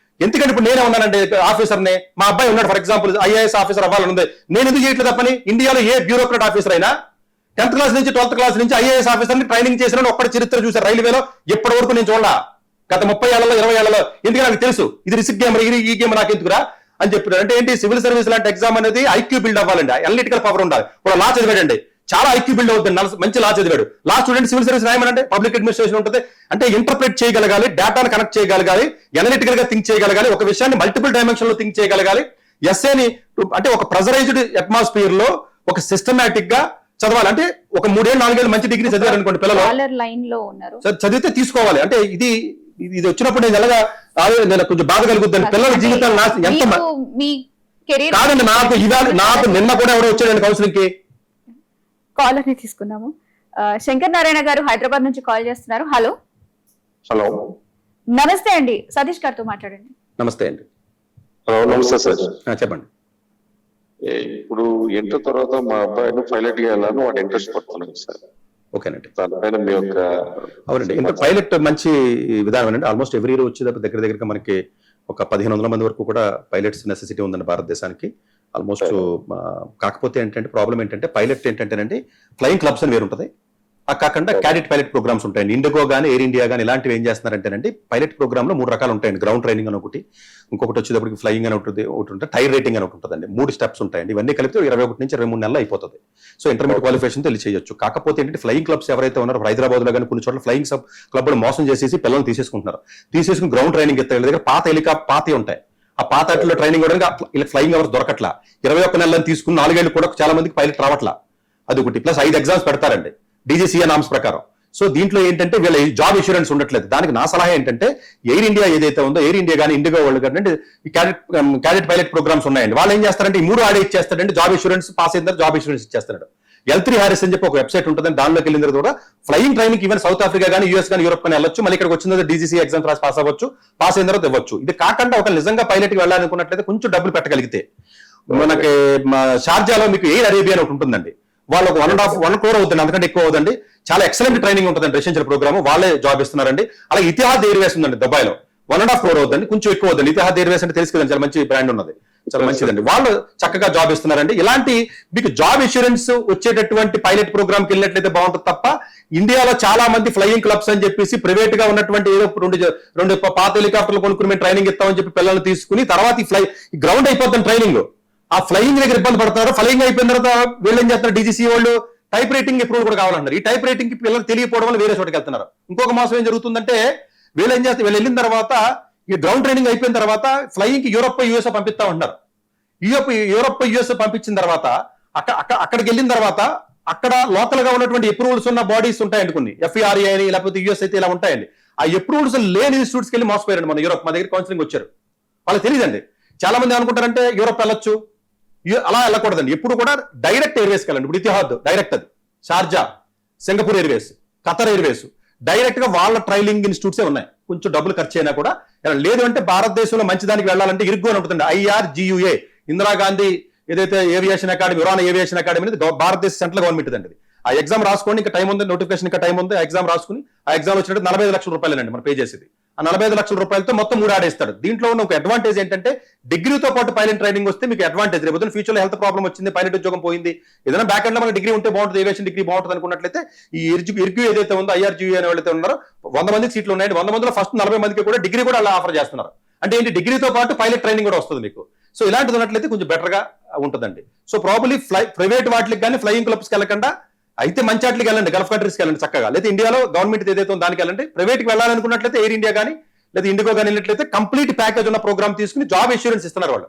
ఎందుకంటే ఇప్పుడు నేనే ఉన్నానండి ఆఫీసర్ని, మా అబ్బాయి ఉన్నాడు ఫర్ ఎగ్జాంపుల్ ఐఏఎస్ ఆఫీసర్ అవ్వాలని ఉంది, నేను ఎందుకు చేయట్లేదు తప్పని? ఇండియాలో ఏ బ్యూరోక్రాట్ ఆఫీసర్ అయినా 10th క్లాస్ నుంచి 12th క్లాస్ నుంచి ఐఏఎస్ ఆఫీసర్ ని ట్రైనింగ్ చేసిన ఒక్కటి చరిత్ర చూసారు రైల్వేలో ఇప్పటి వరకు నేను చూడాల. గత 30 ఏళ్లలో 20 ఏళ్లలో. ఎందుకంటే నాకు తెలుసు ఇది రిస్క్ గేమ్, ఈ గేమ్ నాకు ఎందుకురా అని చెప్పారు. అంటే ఏంటి? సివిల్ సర్వీస్ లాంటి ఎగ్జామ్ అనేది ఐక్యూ బిల్డ్ అవ్వాలండి, అనలిటికల్ పవర్ ఉండాలి. ఇప్పుడు లా చదివాడండి, చాలా ఐక్యూ బిల్డ్ అవుతుంది, మంచి లా చదివాడు. లా స్టూడెంట్ సివిల్ సర్వీస్ రాయమనంటే పబ్లిక్ అడ్మినిస్ట్రేషన్ ఉంటుంది. అంటే ఇంటర్ప్రిట్ చేయగలగాలి, డేటాను కనెక్ట్ చేయగలగాలి, అనలిటికల్ గా థింక్ చేయగలగాలి, ఒక విషయాన్ని మల్టిపుల్ డైమెన్షన్ లో థింక్ చేయగలగాలి. ఎస్ఏని అంటే ఒక ప్రెజరైజ్డ్ అట్మాస్ఫియర్ లో ఒక సిస్టమేటిక్ గా చదవాలి. అంటే ఒక 3 ఏళ్ళు 4 ఏళ్ళు మంచి డిగ్రీ చదివారు అనుకోండి పిల్లలు, లైన్ లో ఉన్నారు, చదివితే తీసుకోవాలి. అంటే ఇది వచ్చినప్పుడు నేను ఎలాగా నేను కొంచెం బాధ కలుగుతాను. పిల్లల జీవితాలు ఎంత కాదండి. నాకు నిన్న కూడా ఎవరో వచ్చాడండి కౌన్సిలింగ్ కి. కాలర్ ని తీసుకున్నాము. శంకర్ నారాయణ గారు హైదరాబాద్ నుంచి కాల్ చేస్తున్నారు. హలో హలో, నమస్తే అండి, సతీష్ గారితో మాట్లాడండి. నమస్తే అండి. హలో నమస్తే సార్. చెప్పండి. ఇప్పుడు ఇంటర్ తర్వాత మా అబ్బాయిని పైలట్ గా వెళ్ళాలని వాడు ఇంట్రెస్ట్ పడుతున్నాడు సార్. ఓకేనండి. దానిపైన మీ యొక్క అవునండి, ఇంటర్ పైలట్ మంచి విధానం అండి. ఆల్మోస్ట్ ఎవ్రీ ఇయర్ వచ్చేటప్పుడు దగ్గర మనకి ఒక 1500 మంది వరకు కూడా పైలట్స్ నెసెసిటీ ఉందండి భారతదేశానికి ఆల్మోస్ట్. కాకపోతే ఏంటంటే ప్రాబ్లం ఏంటంటే పైలట్ ఏంటంటేనండి ఫ్లయింగ్ క్లబ్స్ అని వేరు ఉంటుంది, కాకుండా క్యాడెట్ పైలట్ ప్రోగ్రామ్స్ ఉంటాయండి. ఇండిగో కానీ ఎయిర్ ఇండియా కానీ ఇలాంటివి ఏం చేస్తున్నారంటేనండి పైలట్ ప్రోగ్రామ్ లో 3 రకాలు ఉంటాయండి. గ్రౌండ్ ట్రైనింగ్ అని ఒకటి వచ్చేటప్పటికి ఫ్లయింగ్ అని ఒకటి ఉంటుంది, టైర్ రేటింగ్ అని ఒకటి ఉంటుందండి. 3 స్టెప్స్ ఉంటాయండి. ఇవన్నీ కలిపితే 21 నుంచి 23 నెలలు అయిపోతుంది. సో ఇంటర్మీడియట్ క్వాలిఫికేషన్ తెలియ చేయొచ్చు. కాకపోతే ఏంటంటే ఫ్లయింగ్ క్లబ్స్ ఎవరైతే ఉన్నారో హైదరాబాద్ లో కానీ కొన్ని చోట్ల ఫ్లయింగ్ క్లబ్ మోసం చేసేసి పిల్లల్ని తీసేసుకుని గ్రౌండ్ ట్రైనింగ్ ఇస్తారు. దగ్గర పాత ఉంటాయి, ఆ పాత వాటిలో ట్రైనింగ్ ఇవ్వడానికి ఇలా ఫ్లయింగ్ అవర్స్ దొరకట్లా. 21 నెలలను తీసుకుని 4 ఏళ్ళు కూడా చాలా మందికి పైలట్ రావట్లా. అది ఒకటి. ప్లస్ 5 ఎగ్జామ్స్ పెడతారండి DGCA నామ్స్ ప్రకారం. సో దీంట్లో ఏంటంటే వీళ్ళ జాబ్ ఇన్సూరెన్స్ ఉండట్లేదు. దానికి నా సలహా ఏంటంటే ఎయిర్ ఇండియా ఏదైతే ఉందో, ఎయిర్ ఇండియా కానీ ఇండిగో వాళ్ళు కానీ ఈ క్యాడెట్ పైలట్ ప్రోగ్రామ్స్ ఉన్నాయండి. వాళ్ళు ఏం చేస్తారంటే ఈ 3 ఆడే ఇచ్చేస్తారంటే జాబ్ ఇన్సూరెన్స్ పాస్ అయిన జాబ్ ఇన్సూరెన్స్ ఇచ్చేస్తాడు. L3 Harris అని చెప్పి ఒక వెబ్సైట్ ఉంటుందని దానిలోకి వెళ్ళిన తర్వాత కూడా flying training even south Africa కానీ US కానీ యూరోప్ కానీ వెళ్ళొచ్చు. మళ్ళీ ఇక్కడికి వచ్చిన తర్వాత DGCA ఎగ్జామ్ రాసి పాస్ అవ్వచ్చు, పాస్ అయిన తర్వాత ఇవ్వచ్చు. ఇది కాకుండా ఒక నిజంగా పైలట్ కి వెళ్ళాలనుకున్నట్లయితే కొంచెం డబ్బులు పెట్టగలిగితే మనకి షార్జాలో మీకు ఎయిర్ అరేబియా ఒకటి ఉంటుందండి. వాళ్ళు ఒక 1.5 crore అవుతుంది, అందుకంటే ఎక్కువ అవుతుంది. చాలా ఎక్సలెంట్ ట్రైనింగ్ ఉంటుందండి, రెసిడెన్షియల్ ప్రోగ్రామ్, వాళ్ళే జాబ్ ఇస్తున్నారండి. అలాగే ఇతిహాద్ ఎయిర్వేస్ ఉందండి దుబాయ్ లో, 1.5 crore అవుతుంది, కొంచెం ఎక్కువ అవుతుంది. ఇతిహాద్ ఎయిర్వేస్ అంటే తెలుసు కదండి, చాలా మంచి బ్రాండ్ ఉన్నది, చాలా మంచిదండి. వాళ్ళు చక్కగా జాబ్ ఇస్తున్నారండి. ఇలాంటి మీకు జాబ్ ఇన్సూరెన్స్ వచ్చేటటువంటి పైలట్ ప్రోగ్రామ్కి వెళ్ళినట్లయితే బాగుంటుంది తప్ప ఇండియాలో చాలా మంది ఫ్లయింగ్ క్లబ్స్ అని చెప్పేసి ప్రైవేట్ గా ఉన్నటువంటి ఏదో రెండు పాత హెలికాప్టర్లు కొనుక్కుని మేము ట్రైనింగ్ ఇస్తామని చెప్పి పిల్లల్ని తీసుకుని తర్వాత ఈ గ్రౌండ్ అయిపోతుంది ట్రైనింగ్. ఆ ఫ్లయింగ్ దగ్గర ఇబ్బంది పడుతున్నారు. ఫ్లయింగ్ అయిపోయిన తర్వాత వీళ్ళు ఏం చేస్తున్నారు, DGCA వాళ్ళు టైప్ రైటింగ్ అప్రూవల్ కూడా కావాలన్నారు. ఈ టైప్ రైటింగ్ కి పిల్లలకు తెలియకపోవడం వల్ల వేరే చోటుకి వెళ్తున్నారు. ఇంకొక మాసం ఏం జరుగుతుందంటే వీళ్ళు ఏం చేస్తారు, వీళ్ళు వెళ్ళిన తర్వాత ఈ గ్రౌండ్ ట్రైనింగ్ అయిపోయిన తర్వాత ఫ్లయింగ్ కి యూరోప్ USA పంపిస్తా ఉంటారు. యూరోప్ USA పంపించిన తర్వాత అక్కడికి వెళ్ళిన తర్వాత అక్కడ లోకల్ గా ఉన్నటువంటి అప్రూవల్స్ ఉన్న బాడీస్ ఉంటాయండి, కొన్ని FERA అని లేకపోతే US అయితే ఇలా ఉంటాయండి. ఆ అప్రూవల్స్ లేని ఇన్స్టిట్యూట్స్కి వెళ్ళి మోసపోయారండి. మన యూరోప్ మా దగ్గర కౌన్సిలింగ్ వచ్చారు, వాళ్ళకి తెలియదండి. చాలా మంది అనుకుంటారంటే యూరోప్ వెళ్ళొచ్చు, అలా వెళ్ళకూడదండి. ఎప్పుడు కూడా డైరెక్ట్ ఎయిర్వేస్కి వెళ్ళండి. ఇప్పుడు ఇతిహాద్ డైరెక్ట్, అది Sharjah, Singapore Airways, Qatar Airways direct గా వాళ్ళ ట్రైనింగ్ ఇన్స్టిట్యూట్సే ఉన్నాయి. కొంచెం డబ్బులు ఖర్చు అయినా కూడా లేదు అంటే భారతదేశంలో మంచి దానికి వెళ్ళాలంటే ఇరుగ్గు అని ఉంటుందండి. IRGUA ఇందిరాగాంధీ ఏదైతే aviation academy, Uran aviation academy అనేది భారతదేశ సెంట్రల్ గవర్నమెంట్ అండి. ఆ ఎగ్జామ్ రాసుకోండి, ఇంకా టైం ఉంది, నోటిఫికేషన్ ఇంకా టైం ఉంది. ఆ ఎగ్జామ్ రాసుకుని ఆ ఎగ్జామ్ వచ్చినట్టు 45 లక్షల రూపాయలేనండి మనం పే చేసేది. ఆ 45 లక్షల రూపాయలతో మొత్తం 3 ఆడేస్తాడు. దీంట్లో ఉన్న ఒక అడ్వాంటేజ్ ఏంటంటే డిగ్రీతో పాటు పైలట్ ట్రైనింగ్ వస్తే మీకు అడ్వాంటేజ్. రేపు ఫ్యూచర్ లో హెల్త్ ప్రాబ్లం వచ్చింది, పైలట్ ఉద్యోగం పోయింది, ఏదైనా బ్యాక్ ఎండ్ లో మనకి డిగ్రీ ఉంటే బాగుంటుంది, ఏవియేషన్ డిగ్రీ బాగుంటుంది అనుకున్నట్లయితే ఈ ఇర్క్యూ ఏదైతే ఉందో IRGE అనే వాళ్ళైతే ఉన్నారో 100 మందికి సీట్లు ఉన్నాయండి. 100 మందిలో ఫస్ట్ 40 మందికి కూడా డిగ్రీ కూడా అలా ఆఫర్ చేస్తున్నారు. అంటే ఏంటి, డిగ్రీతో పాటు పైలట్ ట్రైనింగ్ కూడా వస్తుంది మీకు. సో ఇలాంటిది ఉన్నట్లయితే కొంచెం బెటర్ గా ఉంటుందండి. సో ప్రాబబ్లీ ప్రైవేట్ వాటికి కానీ ఫ్లయింగ్ క్లబ్స్కి వెళ్ళకుండా అయితే మంచి వాటికి వెళ్ళండి, గల్ఫ్ కంట్రీస్కి వెళ్ళండి చక్కగా. లేదా ఇండియాలో గవర్నమెంట్ ఏదైతే ఉందో దానికి వెళ్ళండి. ప్రైవేట్కి వెళ్ళాలనుకున్నట్లయితే ఎయిర్ ఇండియా కానీ లేదా ఇండిగో కానీ వెళ్ళినట్లయితే కంప్లీట్ ప్యాకేజ్ ఉన్న ప్రోగ్రామ్ తీసుకుని జాబ్ ఇన్సూరెన్స్ ఇస్తున్నారు వాళ్ళు.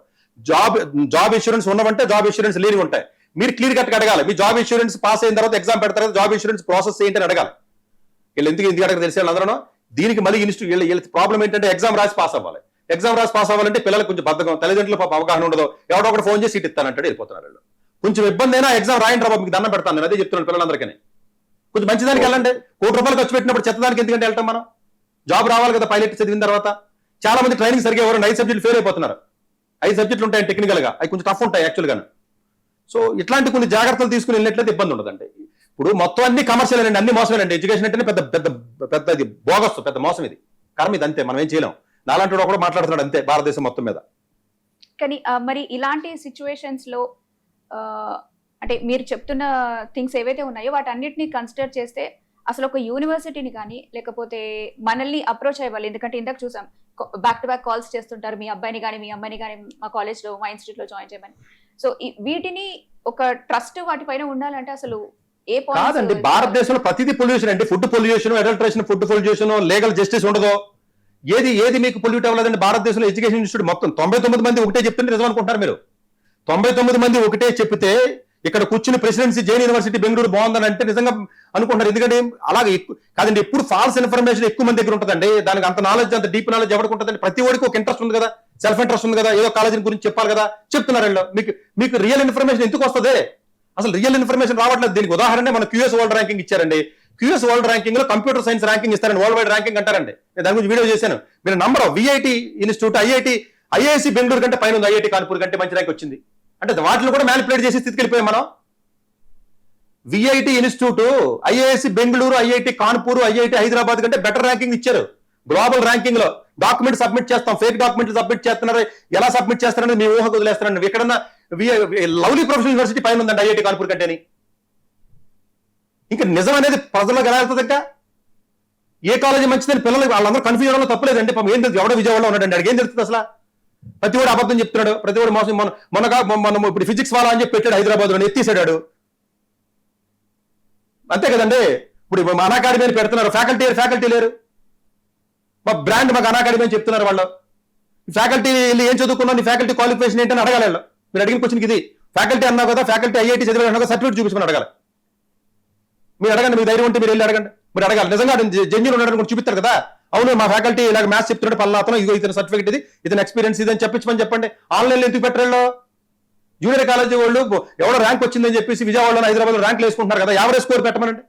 జాబ్ ఇన్సూరెన్స్ ఉన్నవంటే జాబ్ ఇన్సూరెన్స్ లేని ఉంటాయి. మీరు క్లియర్ కట్ అడగాలి, మీ జాబ్ ఇన్సూరెన్స్ పాస్ అయిన తర్వాత ఎగ్జామ్ పెడతారు, జాబ్ ఇన్సూరెన్స్ ప్రాసెస్ ఏంటి అని అడగాలి. వీళ్ళు ఎందుకు అడగ తెలిసే అందరూ. దీనికి మళ్ళీ వీళ్ళ ప్రాబ్లం ఏంటంటే ఎగ్జామ్ రాసి పాస్ అవ్వాలి. ఎగ్జామ్ రాసి పాస్ అవ్వాలంటే పిల్లలకు కొంచెం బద్ధకం, తల్లిదండ్రులు పాప అవగాహన ఉండదు, ఎవడో ఒకటి ఫోన్ చేసి సీట్ ఇస్తానంటే వెళ్ళిపోతున్నారు వీళ్ళు. కొంచెం ఇబ్బంది అయినా ఎగ్జామ్ రాయండి రా, మీకు దండం పెడతాను నేను అదే చెప్తున్నాను పిల్లలందరికీ. కొంచెం మంచిదానికి వెళ్ళండి. ₹1,00,000 ఖర్చు పెట్టినప్పుడు చెత్తదానికి ఎందుకంటే వెళ్తాం మనం. జాబ్ రావాలి కదా పైలట్ చదివిన తర్వాత. చాలా మంది ట్రైనింగ్ సరిగ్గా ఎవరైనా 5 సబ్జెక్టులు ఫెయిల్ అయిపోతున్నారు. 5 సబ్జెక్టులు ఉంటాయి టెక్నికల్ గా, అవి కొంచెం టఫ్ ఉంటాయి యాక్చువల్ గా. సో ఇట్లాంటి కొన్ని జాగ్రత్తలు తీసుకుని వెళ్ళినట్లయితే ఇబ్బంది ఉండదండి. ఇప్పుడు మొత్తం అన్ని కమర్షియల్ అండి, అన్ని మోసమేనండి. ఎడ్యుకేషన్ అంటేనే పెద్ద పెద్ద పెద్ద ఇది బోగస్, పెద్ద మోసం ఇది, కర్మ ఇది, అంతే. మనం ఏం చేయలేం. నాలాంటి కూడా మాట్లాడుతున్నాడు అంతే భారతదేశం మొత్తం మీద. కానీ మరి ఇలాంటి సిచ్యువేషన్స్ లో అంటే మీరు చెప్తున్న థింగ్స్ ఏవైతే ఉన్నాయో వాటన్నిటిని కన్సిడర్ చేస్తే అసలు ఒక యూనివర్సిటీని కానీ లేకపోతే మనల్ని అప్రోచ్ అయ్యాలి. ఎందుకంటే ఇందాక చూసాం బ్యాక్ టు బ్యాక్ కాల్స్ చేస్తుంటారు, మీ అబ్బాయిని కానీ మీ అమ్మాయిని కానీ మా కాలేజ్లో మా ఇన్స్టిట్యూట్లో జాయిన్ చేయమని. సో వీటిని ఒక ట్రస్ట్ వాటిపైన ఉండాలంటే అసలు ఏ కాదండి, భారతదేశంలో ప్రతిదీ పొల్యూషన్ అండి. Food pollution, adulteration, food pollution, legal justice ఉండదు. ఏది మీకు పొల్యూట్ అవ్వలేదండి భారతదేశంలో. ఎడ్యుకేషన్ ఇన్స్టిట్యూట్ మొత్తం 99 మంది ఒకటే చెప్తుంటే నిజం అనుకుంటారు మీరు. 99 మంది ఒకటే చెప్తే ఇక్కడ కూర్చుని ప్రెసిడెన్సీ జైన్ యూనివర్సిటీ బెంగళూరు బాగుందని అంటే నిజంగా అనుకుంటారు. ఎందుకంటే అలాగే కాదండి, ఎప్పుడు ఫాల్స్ ఇన్ఫర్మేషన్ ఎక్కువ మంది దగ్గర ఉంటుందండి. దానికి అంత నాలెడ్జ్, అంత డీప్ నాలెడ్జ్ ఎవరికి ఉంటుందండి? ప్రతి ఒడికి ఒక ఇంట్రెస్ట్ ఉంది కదా, సెల్ఫ్ ఇంట్రెస్ట్ ఉంది కదా, ఏదో కాలేజీ గురించి చెప్పాలి కదా, చెప్తున్నారు. మీకు రియల్ ఇన్ఫర్మేషన్ ఎందుకు వస్తుంది? అసలు రియల్ ఇన్ఫర్మేషన్ రావట్లేదు. దీనికి ఉదాహరణ మన QS వరల్డ్ ర్యాంకింగ్ ఇచ్చారండి. QS వరల్డ్ ర్యాంకింగ్ లో కంప్యూటర్ సైన్స్ ర్యాంకింగ్ ఇస్తారండి, వరల్డ్ వైడ్ ర్యాంకింగ్ అంటారండి. నేను దాని గురించి వీడియో చేశాను. మీరు number VIT institute, IISc Bengaluru కంటే పైన ఉంది, IIT కాన్పూర్ కంటే మంచి ర్యాంక్ వచ్చింది. అంటే వాటిలో కూడా మ్యానిపులేట్ చేసి స్థితికి వెళ్ళిపోయాం మనం. VIT institute, IISc Bengaluru, IIT Kanpur, IIT Hyderabad కంటే బెటర్ ర్యాంకింగ్ ఇచ్చారు గ్లోబల్ ర్యాంకింగ్ లో. డాక్యుమెంట్ సబ్మిట్ చేస్తాం, ఫేక్ డాక్యుమెంట్ సబ్మిట్ చేస్తున్నారు. ఎలా సబ్మిట్ చేస్తారని మీ ఊహకు వదిలేస్తారండి. ఎక్కడన్నా లవ్లీ ప్రొఫెషనల్ యూనివర్సిటీ పైన ఉందండి IIT కాన్పూర్ కంటేని. ఇంకా నిజం అనేది ప్రజలకు ఎలా వెళ్తుంది? ఇంకా ఏ కాలేజీ మంచిదని పిల్లలు వాళ్ళందరూ కన్ఫ్యూజ్ అవడంలో తప్పలేదండి. ఏం తెలుసు, ఎవడో విజయవాడలో ఉన్నాడండి, అడిగి ఏం తెలుస్తుంది అసలు? ప్రతి వాడు అబద్ధం చెప్తున్నాడు, ప్రతి వాడు మోసం. మనం ఇప్పుడు ఫిజిక్స్ వాళ్ళ అని చెప్పి పెట్టాడు హైదరాబాద్ లో, ఎత్తేసాడు అంతే కదండి. ఇప్పుడు మన అకాడమీ అని పెడుతున్నారు, ఫ్యాకల్టీ లేరు. మా బ్రాండ్ మాకు అకాడమీ అని చెప్తున్నారు వాళ్ళు. ఫ్యాకల్టీ ఏం చదువుకున్నావు, నీ ఫ్యాకల్టీ క్వాలిఫికేషన్ ఏంటని అడగాలి వాళ్ళు. మీరు అడిగిన క్వశ్చన్ ఇది. ఫ్యాకల్టీ అన్నావు కదా, ఫ్యాకల్టీ IIT చదివారు అన్నా, సర్టిఫికేట్ చూపించమని అడగాలి. మీరు అడగండి, మీకు ధైర్యం ఉంటే మీరు వెళ్ళి అడగండి. మీరు అడగాలి, నిజంగా జెన్యూన్ ఉన్నాడని కూడా చూపిస్తారు కదా. అవును మా ఫ్యాకల్టీ ఇలాగ మ్యాథ్స్ చెప్తున్నాడు, పలానా అతను, ఇదిగో ఇతని సర్టిఫికేట్ ఇది, ఇతని ఎక్స్పీరియన్స్ ఇది అని చెప్పించమని చెప్పండి. ఆన్లైన్లో ఎందుకు పెట్టారు? జూనియర్ కాలేజీ వాళ్ళు ఎవడో ర్యాంక్ వచ్చిందని చెప్పేసి విజయవాడలో, హైదరాబాద్ ర్యాంక్ వేసుకుంటున్నారు కదా. యావరేజ్ స్కోర్ పెట్టమనండి.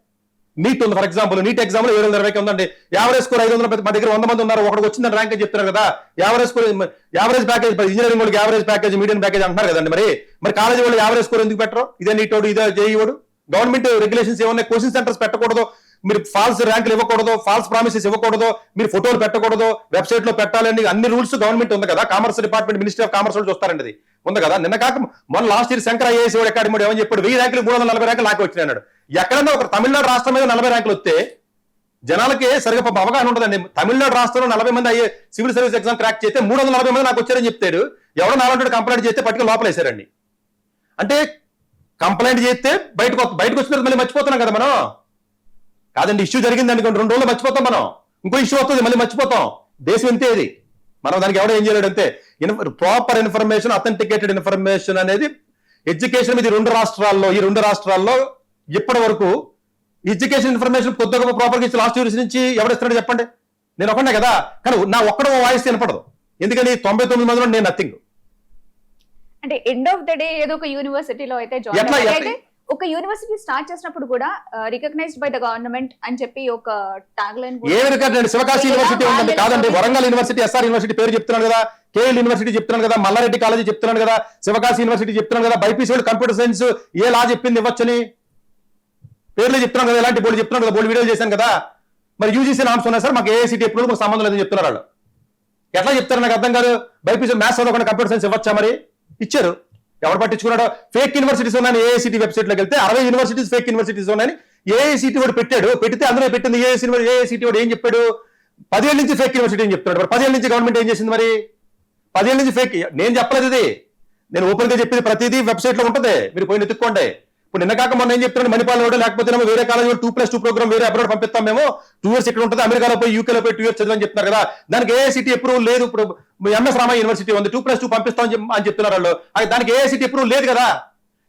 నీట్ ఉంది ఫర్ ఎగ్జాంపుల్, నీట్ ఎగ్జామ్ లో 720 ఉందండి. Average score 500. మా దగ్గర 100 మంది ఉన్నారు, ఒకటి వచ్చిందని ర్యాంక్ అని చెప్తున్నారు కదా. Average score, average package, engineering వాళ్ళకి యావరేజ్ ప్యాకేజ్, మీడియం ప్యాకేజ్ అంటున్నారు కదండి. మరి కాలేజీ వాళ్ళు యావరేజ్ స్కోర్ ఎందుకు పెట్టరు? ఇదే నీట్ వాడు, ఇదే JEE వాడు. గవర్నమెంట్ రెగ్యులేషన్స్ ఏమన్నా, కోచింగ్ సెంటర్స్ పెట్టకూడదు, మీరు ఫాల్స్ ర్యాంకులు ఇవ్వకూడదు, ఫాల్స్ ప్రామిసెస్ ఇవ్వకూడదు, మీరు ఫోటోలు పెట్టకూడదు, వెబ్సైట్ లో పెట్టాలని అన్ని రూల్స్ గవర్నమెంట్ ఉంది కదా. Commerce department, ministry of commerce వాళ్ళు చూస్తారండి, అది ఉంది కదా. నిన్న కాక మొన్న last year Shankar IAS academy ఏమని చెప్పాడు, 1000 ర్యాంకులు 340 ర్యాంకులు నాకు వచ్చినాయి అన్నాడు. ఎక్కడన్నా ఒక తమిళనాడు రాష్ట్రం మీద 40 ర్యాంకులు వస్తే జనాలకి సరిగా అవగాహన ఉంటుందండి. తమిళనాడు రాష్ట్రంలో 40 మంది సివిల్ సర్వీస్ ఎగ్జామ్ క్రాక్ చేస్తే 340 మంది నాకు వచ్చారని చెప్తాడు. ఎవడో 400 కంప్లైంట్ చేస్తే పట్టుకు లోపలేసారండి. అంటే కంప్లైంట్ చేస్తే బయటకు వచ్చిన మళ్ళీ మర్చిపోతున్నాం కదా మనం. కాదండి, ఇష్యూ జరిగిందండి 2 రోజులు మర్చిపోతాం మనం, ఇంకో ఇష్యూ వస్తుంది మళ్ళీ మర్చిపోతాం. దేశం ఇంతే, ఇది మనం దానికి ఎవడో ఏం చేయలేడు అంతే. ప్రాపర్ ఇన్ఫర్మేషన్, అథెంటికేటెడ్ ఇన్ఫర్మేషన్ అనేది ఎడ్యుకేషన్ మీద ఈ 2 రాష్ట్రాల్లో ఇప్పటి వరకు ఎడ్యుకేషన్ ఇన్ఫర్మేషన్ కొద్దిగా ప్రాపర్గా ఇచ్చి లాస్ట్ ఇయర్స్ నుంచి ఎవరిస్తున్నాడు చెప్పండి? నేను ఒకనే కదా. కానీ నా ఒక్కడో వాయిస్ వినపడదు. ఎందుకని 99 మందిలో నేను నథింగ్. అంటే ఎండ్ ఆఫ్ ద డే ఏదో ఒక యూనివర్సిటీలో అయితే జాయిన్ అయితే ఒక యూనివర్సిటీ స్టార్ట్ చేసినప్పుడు కూడా రికగ్నైజ్డ్ బై ద గవర్నమెంట్ అని చెప్పి ఒక ట్యాగ్ లైన్. ఏమి రికగ్నైజ్డ్? శివకాశి యూనివర్సిటీ ఉందండి. కాదండి, వరంగల్ యూనివర్సిటీ, SR యూనివర్సిటీ పేరు చెప్తున్నాను కదా, KL యూనివర్సిటీ చెప్తున్నాను కదా, మల్లారెడ్డి కాలేజీ చెప్తున్నాను కదా, శివకాశి యూనివర్సిటీ చెప్తున్నాను కదా, బైపీసీ వాళ్ళు కంప్యూటర్ సైన్స్ ఏ లా చెప్పింది ఇవ్వచ్చని పేర్లు చెప్తున్నాను కదా, ఇలాంటి బోర్డు చెప్తున్నాను కదా, బోర్డు వీడియోలు చేశాను కదా. మరి యూజీసీ నామ్స్ ఉన్నాయి సార్, మాకు ఏఐసిటీ అప్రూవల్ మాకు సంబంధం లేదని చెప్తున్నారు వాళ్ళు. ఎట్లా చెప్తారు నాకు అర్థం కాదు. బైపీసీ మ్యాథ్స్ చదవకుండా కంప్యూటర్ సైన్స్ ఇవ్వచ్చా? మరి ఇచ్చారు. ఎవరు పట్టించుకున్నాడు? ఫేక్ యూనివర్సిటీస్ ఉన్నాయని ఏఐసిటీ వెబ్సైట్ లోకి వెళ్తే 60 యూనివర్సిటీస్ ఫేక్ యూనివర్సిటీస్ ఉన్నాయని ఏఐసిటీ వాడు పెట్టాడు. పెడితే అందులో పెట్టింది ఏఐసిటీ వాడు ఏం చెప్పాడు? 10 ఏళ్ళ నుంచి ఫేక్ యూనివర్సిటీ అని చెప్తున్నాడు. మరి 10 ఏళ్ళ నుంచి గవర్నమెంట్ ఏం చేసింది? మరి 10 ఏళ్ళ నుంచి ఫేక్. నేను చెప్పలేదు ఇది, నేను ఓపెన్ గా చెప్పింది ప్రతిదీ వెబ్సైట్ లో ఉంటుంది, మీరు పోయి ఎత్తుక్కోండి. ఇప్పుడు నిన్న కాక మొన్న ఏం చెప్తున్నాడు? మణిపాల్లో లేకపోతే వేరే కాలేజ్ 2+2 ప్రోగ్రామ్ వేరే అబ్రాడ్ పంపిస్తాం మేము, 2 years ఇక్కడ ఉంటుంది, అమెరికాలో పోయి యూకేలో పోయి 2 years చదివని చెప్తున్నారు కదా. దానికి ఏఐసిటీ అప్రూవల్ లేదు. ఇప్పుడు ఎంఎస్ రామయ్య యూనివర్సిటీ ఉంది, 2+2 పంపిస్తాం అని చెప్తున్నారు వాళ్ళు. దానికి ఏఐసిటీ అప్రూవల్ లేదు కదా.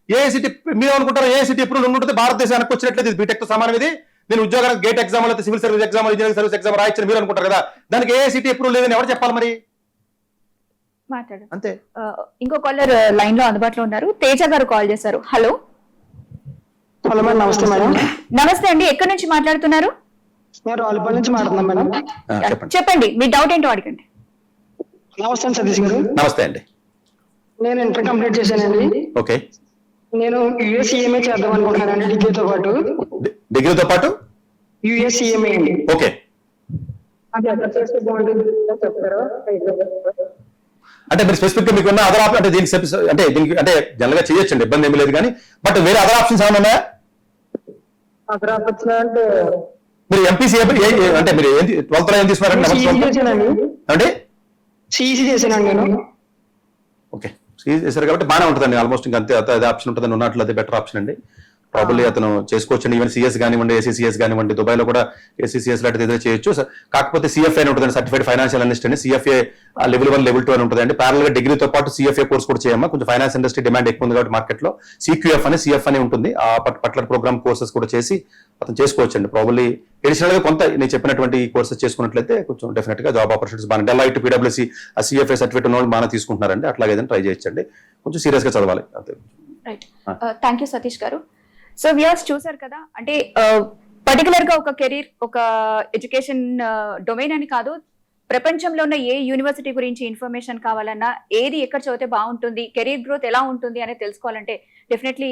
ఏఐసిటీ మీరు అనుకుంటారు ఏఐసిటీ అప్రూవల్ ఉంటుంది, భారతదేశానికి వచ్చినట్లయితే బీటెక్ తో సమానం ఇది. నేను ఉద్యోగానికి గేట్ ఎగ్జామ్ అయితే civil service exam, engineering service exam రాయించిన మీరు అనుకుంటారు కదా. దానికి ఏఐసిటీ అప్రూవల్ లేదని ఎవరు చెప్పాలి మరి? మాట్లాడు అంతే. ఇంకో కాలర్ లైన్ లో అందుబాటులో ఉన్నారు. తేజ గారు కాల్ చేశారు. హలో. హలో మేడం, నమస్తే మేడం. నమస్తే అండి, ఎక్కడి నుంచి మాట్లాడుతున్నారు? నేను రావులపల్లి నుంచి మాట్లాడుతున్నాను మేడం. చెప్పండి. చెప్పండి, మీ డౌట్ ఏంటో అడగండి. నమస్తే అండి సతీష్ గారు. నమస్తే అండి. నేను ఇంటర్ కంప్లీట్ చేశానండి. ఓకే. నేను యుఎస్ఈఎంఏ చేద్దాం అనుకుంటున్నానండి డిగ్రీతో పాటు. డిగ్రీతో పాటు యుఎస్ఈఎంఏ అండి. ఓకే. అది ఎక్కడ చేస్తే బాగుంటుంది చెప్తారా? అంటే మీరు స్పెసిఫిక్ గా మీకు ఉన్న అదర్ ఆప్షన్ అంటే దీనికి అంటే దీనికి అంటే జనరల్ గా చేయొచ్చండి, ఇబ్బంది ఏమీ లేదు. కానీ బట్ వేరే అదర్ ఆప్షన్స్ ఏమైనా ఉన్నాయా? అక్కడ ఆపర్చునిటీ అంటే మీరు ఎంపీసీ అంటే మీరు 12th లో ఏం తీసుకున్నారండి? అంటే సిఈసి చేశానండి నేను. ఓకే, సీజ్ చేశారు కాబట్టి బాగానే ఉంటుందండి. ఆల్మోస్ట్ ఇంకా అంతే అదే ఆప్షన్ ఉంటుందని ఉన్నట్లు అదే బెటర్ ఆప్షన్ అండి. ప్రాబ్లీ అతను చేసుకోవచ్చండి. ఈవెన్ సిఎస్ కానివ్వండి, ఏసీసీఎస్ కానివ్వండి, దుబాయ్ లో కూడా ఏసీసీఎస్ లాంటిది ఏదో చేయొచ్చు. కాకపోతే సిఎఫ్ఏ అని ఉంటుంది, సర్టిఫైడ్ ఫైనాన్షియల్ అనలిస్ట్ అండి. సిఎఫ్ఏ లెవెల్ 1 లెవెల్ 2 అని ఉంటుంది అండి. ప్యారల్ గా డిగ్రీతో పాటు సిఎఫ్ఏ కోర్స్ కూడా చేయమ్మా. కొంచెం ఫైనాన్స్ ఇండస్ట్రీ డిమాండ్ ఎక్కువ ఉంది కాబట్టి మార్కెట్ లో సిక్యూఎఫ్ అని సిఎఫ్ అని ఉంటుంది. ఆ పర్టికులర్ ప్రోగ్రామ్ కోర్సెస్ కూడా చేసి అతను చేసుకోవచ్చండి. ప్రాబ్లీ అడిషనల్ గా కొంత నేను చెప్పినటువంటి కోర్సెస్ చేసుకున్నట్లయితే కొంచెం డెఫినెట్ గా జాబ్ ఆపర్చునిటీస్ బాగా డెలాయిట్ పీడబ్ల్యూసీ ఆ సిఎఫ్ఏ సర్టిఫికేట్ ఉన్న వాళ్ళు బాగా తీసుకుంటున్నారండి. అట్లాగే ఏదైనా ట్రై చేయొచ్చండి. కొంచెం సీరియస్ గా చదవాలి అంతే. రైట్, థ్యాంక్ యూ సతీష్ గారు. సో వ్యూవర్స్ చూసారు కదా, అంటే పర్టికులర్ గా ఒక కెరీర్, ఒక ఎడ్యుకేషన్ డొమైన్ అని కాదు, ప్రపంచంలో ఉన్న ఏ యూనివర్సిటీ గురించి ఇన్ఫర్మేషన్ కావాలన్నా, ఏది ఎక్కడ చదివితే బాగుంటుంది, కెరీర్ గ్రోత్ ఎలా ఉంటుంది అనేది తెలుసుకోవాలంటే డెఫినెట్లీ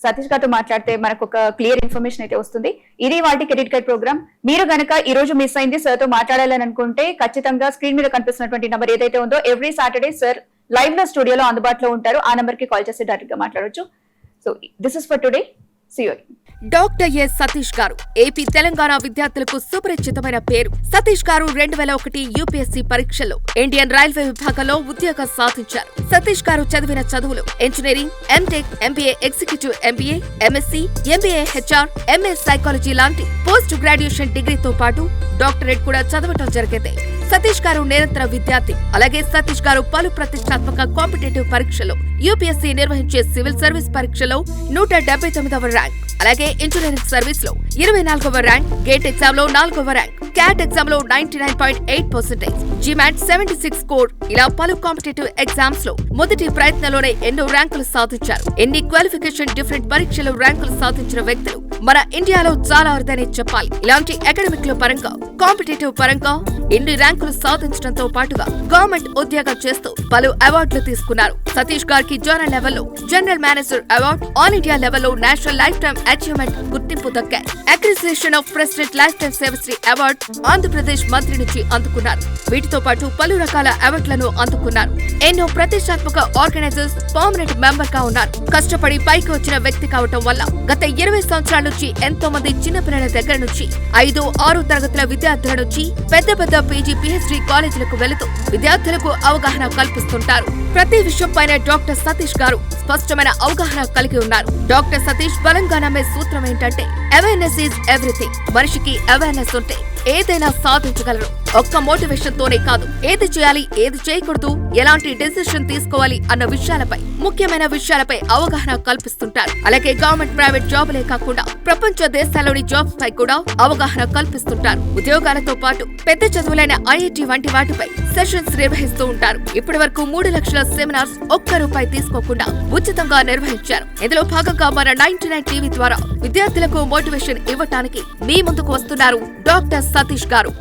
సతీష్ గారితో మాట్లాడితే మనకు ఒక క్లియర్ ఇన్ఫర్మేషన్ అయితే వస్తుంది. ఇది వాటి కెరీర్ గైడ్ ప్రోగ్రామ్. మీరు గనక ఈ రోజు మిస్ అయింది సార్ తో మాట్లాడాలని అనుకుంటే ఖచ్చితంగా స్క్రీన్ మీద కనిపిస్తున్నటువంటి నెంబర్ ఏదైతే ఉందో ఎవ్రీ సాటర్డే సార్ లైవ్ లో స్టూడియోలో అందుబాటులో ఉంటారు. ఆ నెంబర్ కి కాల్ చేసి డైరెక్ట్ గా మాట్లాడొచ్చు. So this is for today. See you. Doctor yes Satish గారు ఏపీ తెలంగాణ విద్యార్థులకు సుపరిచితమైన పేరు. సతీష్ గారు 2001 యూపీఎస్సీ పరీక్షల్లో ఇండియన్ రైల్వే విభాగంలో ఉద్యోగం సాధించారు. సతీష్ గారు చదివిన చదువులు engineering, MTech, MBA executive MBA, MSc, MBA HR, MS psychology లాంటి పోస్ట్ గ్రాడ్యుయేషన్ డిగ్రీతో పాటు డాక్టరేట్ కూడా చదవటం జరిగింది. సతీష్ గారు నిరంతర విద్యార్థి. అలాగే సతీష్ గారు పలు ప్రతిష్టాత్మక కాంపిటేటివ్ పరీక్షలో యూపీఎస్సీ నిర్వహించే సివిల్ సర్వీస్ పరీక్షలో 179వ ర్యాంక్, అలాగే ఇంజనీరింగ్ సర్వీస్ లో 24వ ర్యాంక్, గేట్ ఎగ్జామ్ లో 4వ ర్యాంక్, క్యాట్ ఎగ్జామ్ లో 99.8%, జిమాట్ 76 స్కోర్, ఇలా పలు కాంపిటేటివ్ ఎగ్జామ్స్ లో మొదటి ప్రయత్నంలోనే ఎన్నో ర్యాంకులు సాధించారు. ఎన్ని క్వాలిఫికేషన్ డిఫరెంట్ పరీక్షలో ర్యాంకులు సాధించిన వ్యక్తులు మన ఇండియాలో చాలా అరుదనే చెప్పాలి. ఇలాంటి అకాడమిక్ లో పరంగా, కాంపిటేటివ్ పరంగా ఎన్ని ర్యాంకులు సాధించడంతో పాటుగా గవర్నమెంట్ ఉద్యోగం చేస్తూ పలు అవార్డులు తీసుకున్నారు. సతీష్ గారికి జోనల్ లెవెల్లో general manager award, all India లెవెల్లో నేషనల్ లైఫ్ టైమ్ అచీవ్మెంట్ గుర్తింపు దక్కాయి. అక్రిసియేషన్ of president life time Sevashri award Andhra Pradesh మంత్రి నుంచి అందుకున్నారు. వీటితో పాటు పలు రకాల అవార్డులను అందుకున్నారు. ఎన్నో ప్రతిష్టాత్మక ఆర్గనైజర్స్ పర్మనెంట్ మెంబర్ గా ఉన్నారు. కష్టపడి పైకి వచ్చిన వ్యక్తి కావటం వల్ల గత 20 సంవత్సరాల నుంచి ఎంతో మంది చిన్నపిల్లల దగ్గర నుంచి 5, 6 తరగతుల విద్యార్థుల నుంచి పెద్ద పెద్ద పీజీ, పీహెచ్డీ కాలేజీలకు వెళుతూ విద్యార్థులకు అవగాహన కల్పిస్తుంటారు. ప్రతి విషయంపైన డాక్టర్ సతీష్ గారు స్పష్టమైన అవగాహన కలిగి ఉన్నారు. డాక్టర్ సతీష్ బలంగా నమ్మే సూత్రం ఏంటంటే అవేర్నెస్ ఈజ్ ఎవ్రీథింగ్. మనిషికి అవేర్నెస్ ఉంటే ఏదైనా సాధించగలరు. ఒక్క మోటివేషన్ తోనే కాదు, ఏది చేయాలి, ఏది చేయకూడదు, ఎలాంటి డెసిషన్ తీసుకోవాలి అన్న విషయాలపై, ముఖ్యమైన విషయాలపై అవగాహన కల్పిస్తుంటారు. అలాగే గవర్నమెంట్, ప్రైవేట్ జాబులే కాకుండా ప్రపంచ దేశాల్లోని జాబ్స్ పై కూడా అవగాహన కల్పిస్తుంటారు. ఉద్యోగాలతో పాటు పెద్ద చదువులైన ఐఐటి వంటి వాటిపై సెషన్స్ నిర్వహిస్తూ ఉంటారు. ఇప్పటి వరకు 3 లక్షల సెమినార్స్ ₹1 తీసుకోకుండా ఉచితంగా నిర్వహించారు. ఇందులో భాగంగా మన 99 టీవీ ద్వారా విద్యార్థులకు మోటివేషన్ ఇవ్వటానికి మీ ముందుకు వస్తున్నారు డాక్టర్ సతీష్ గారు.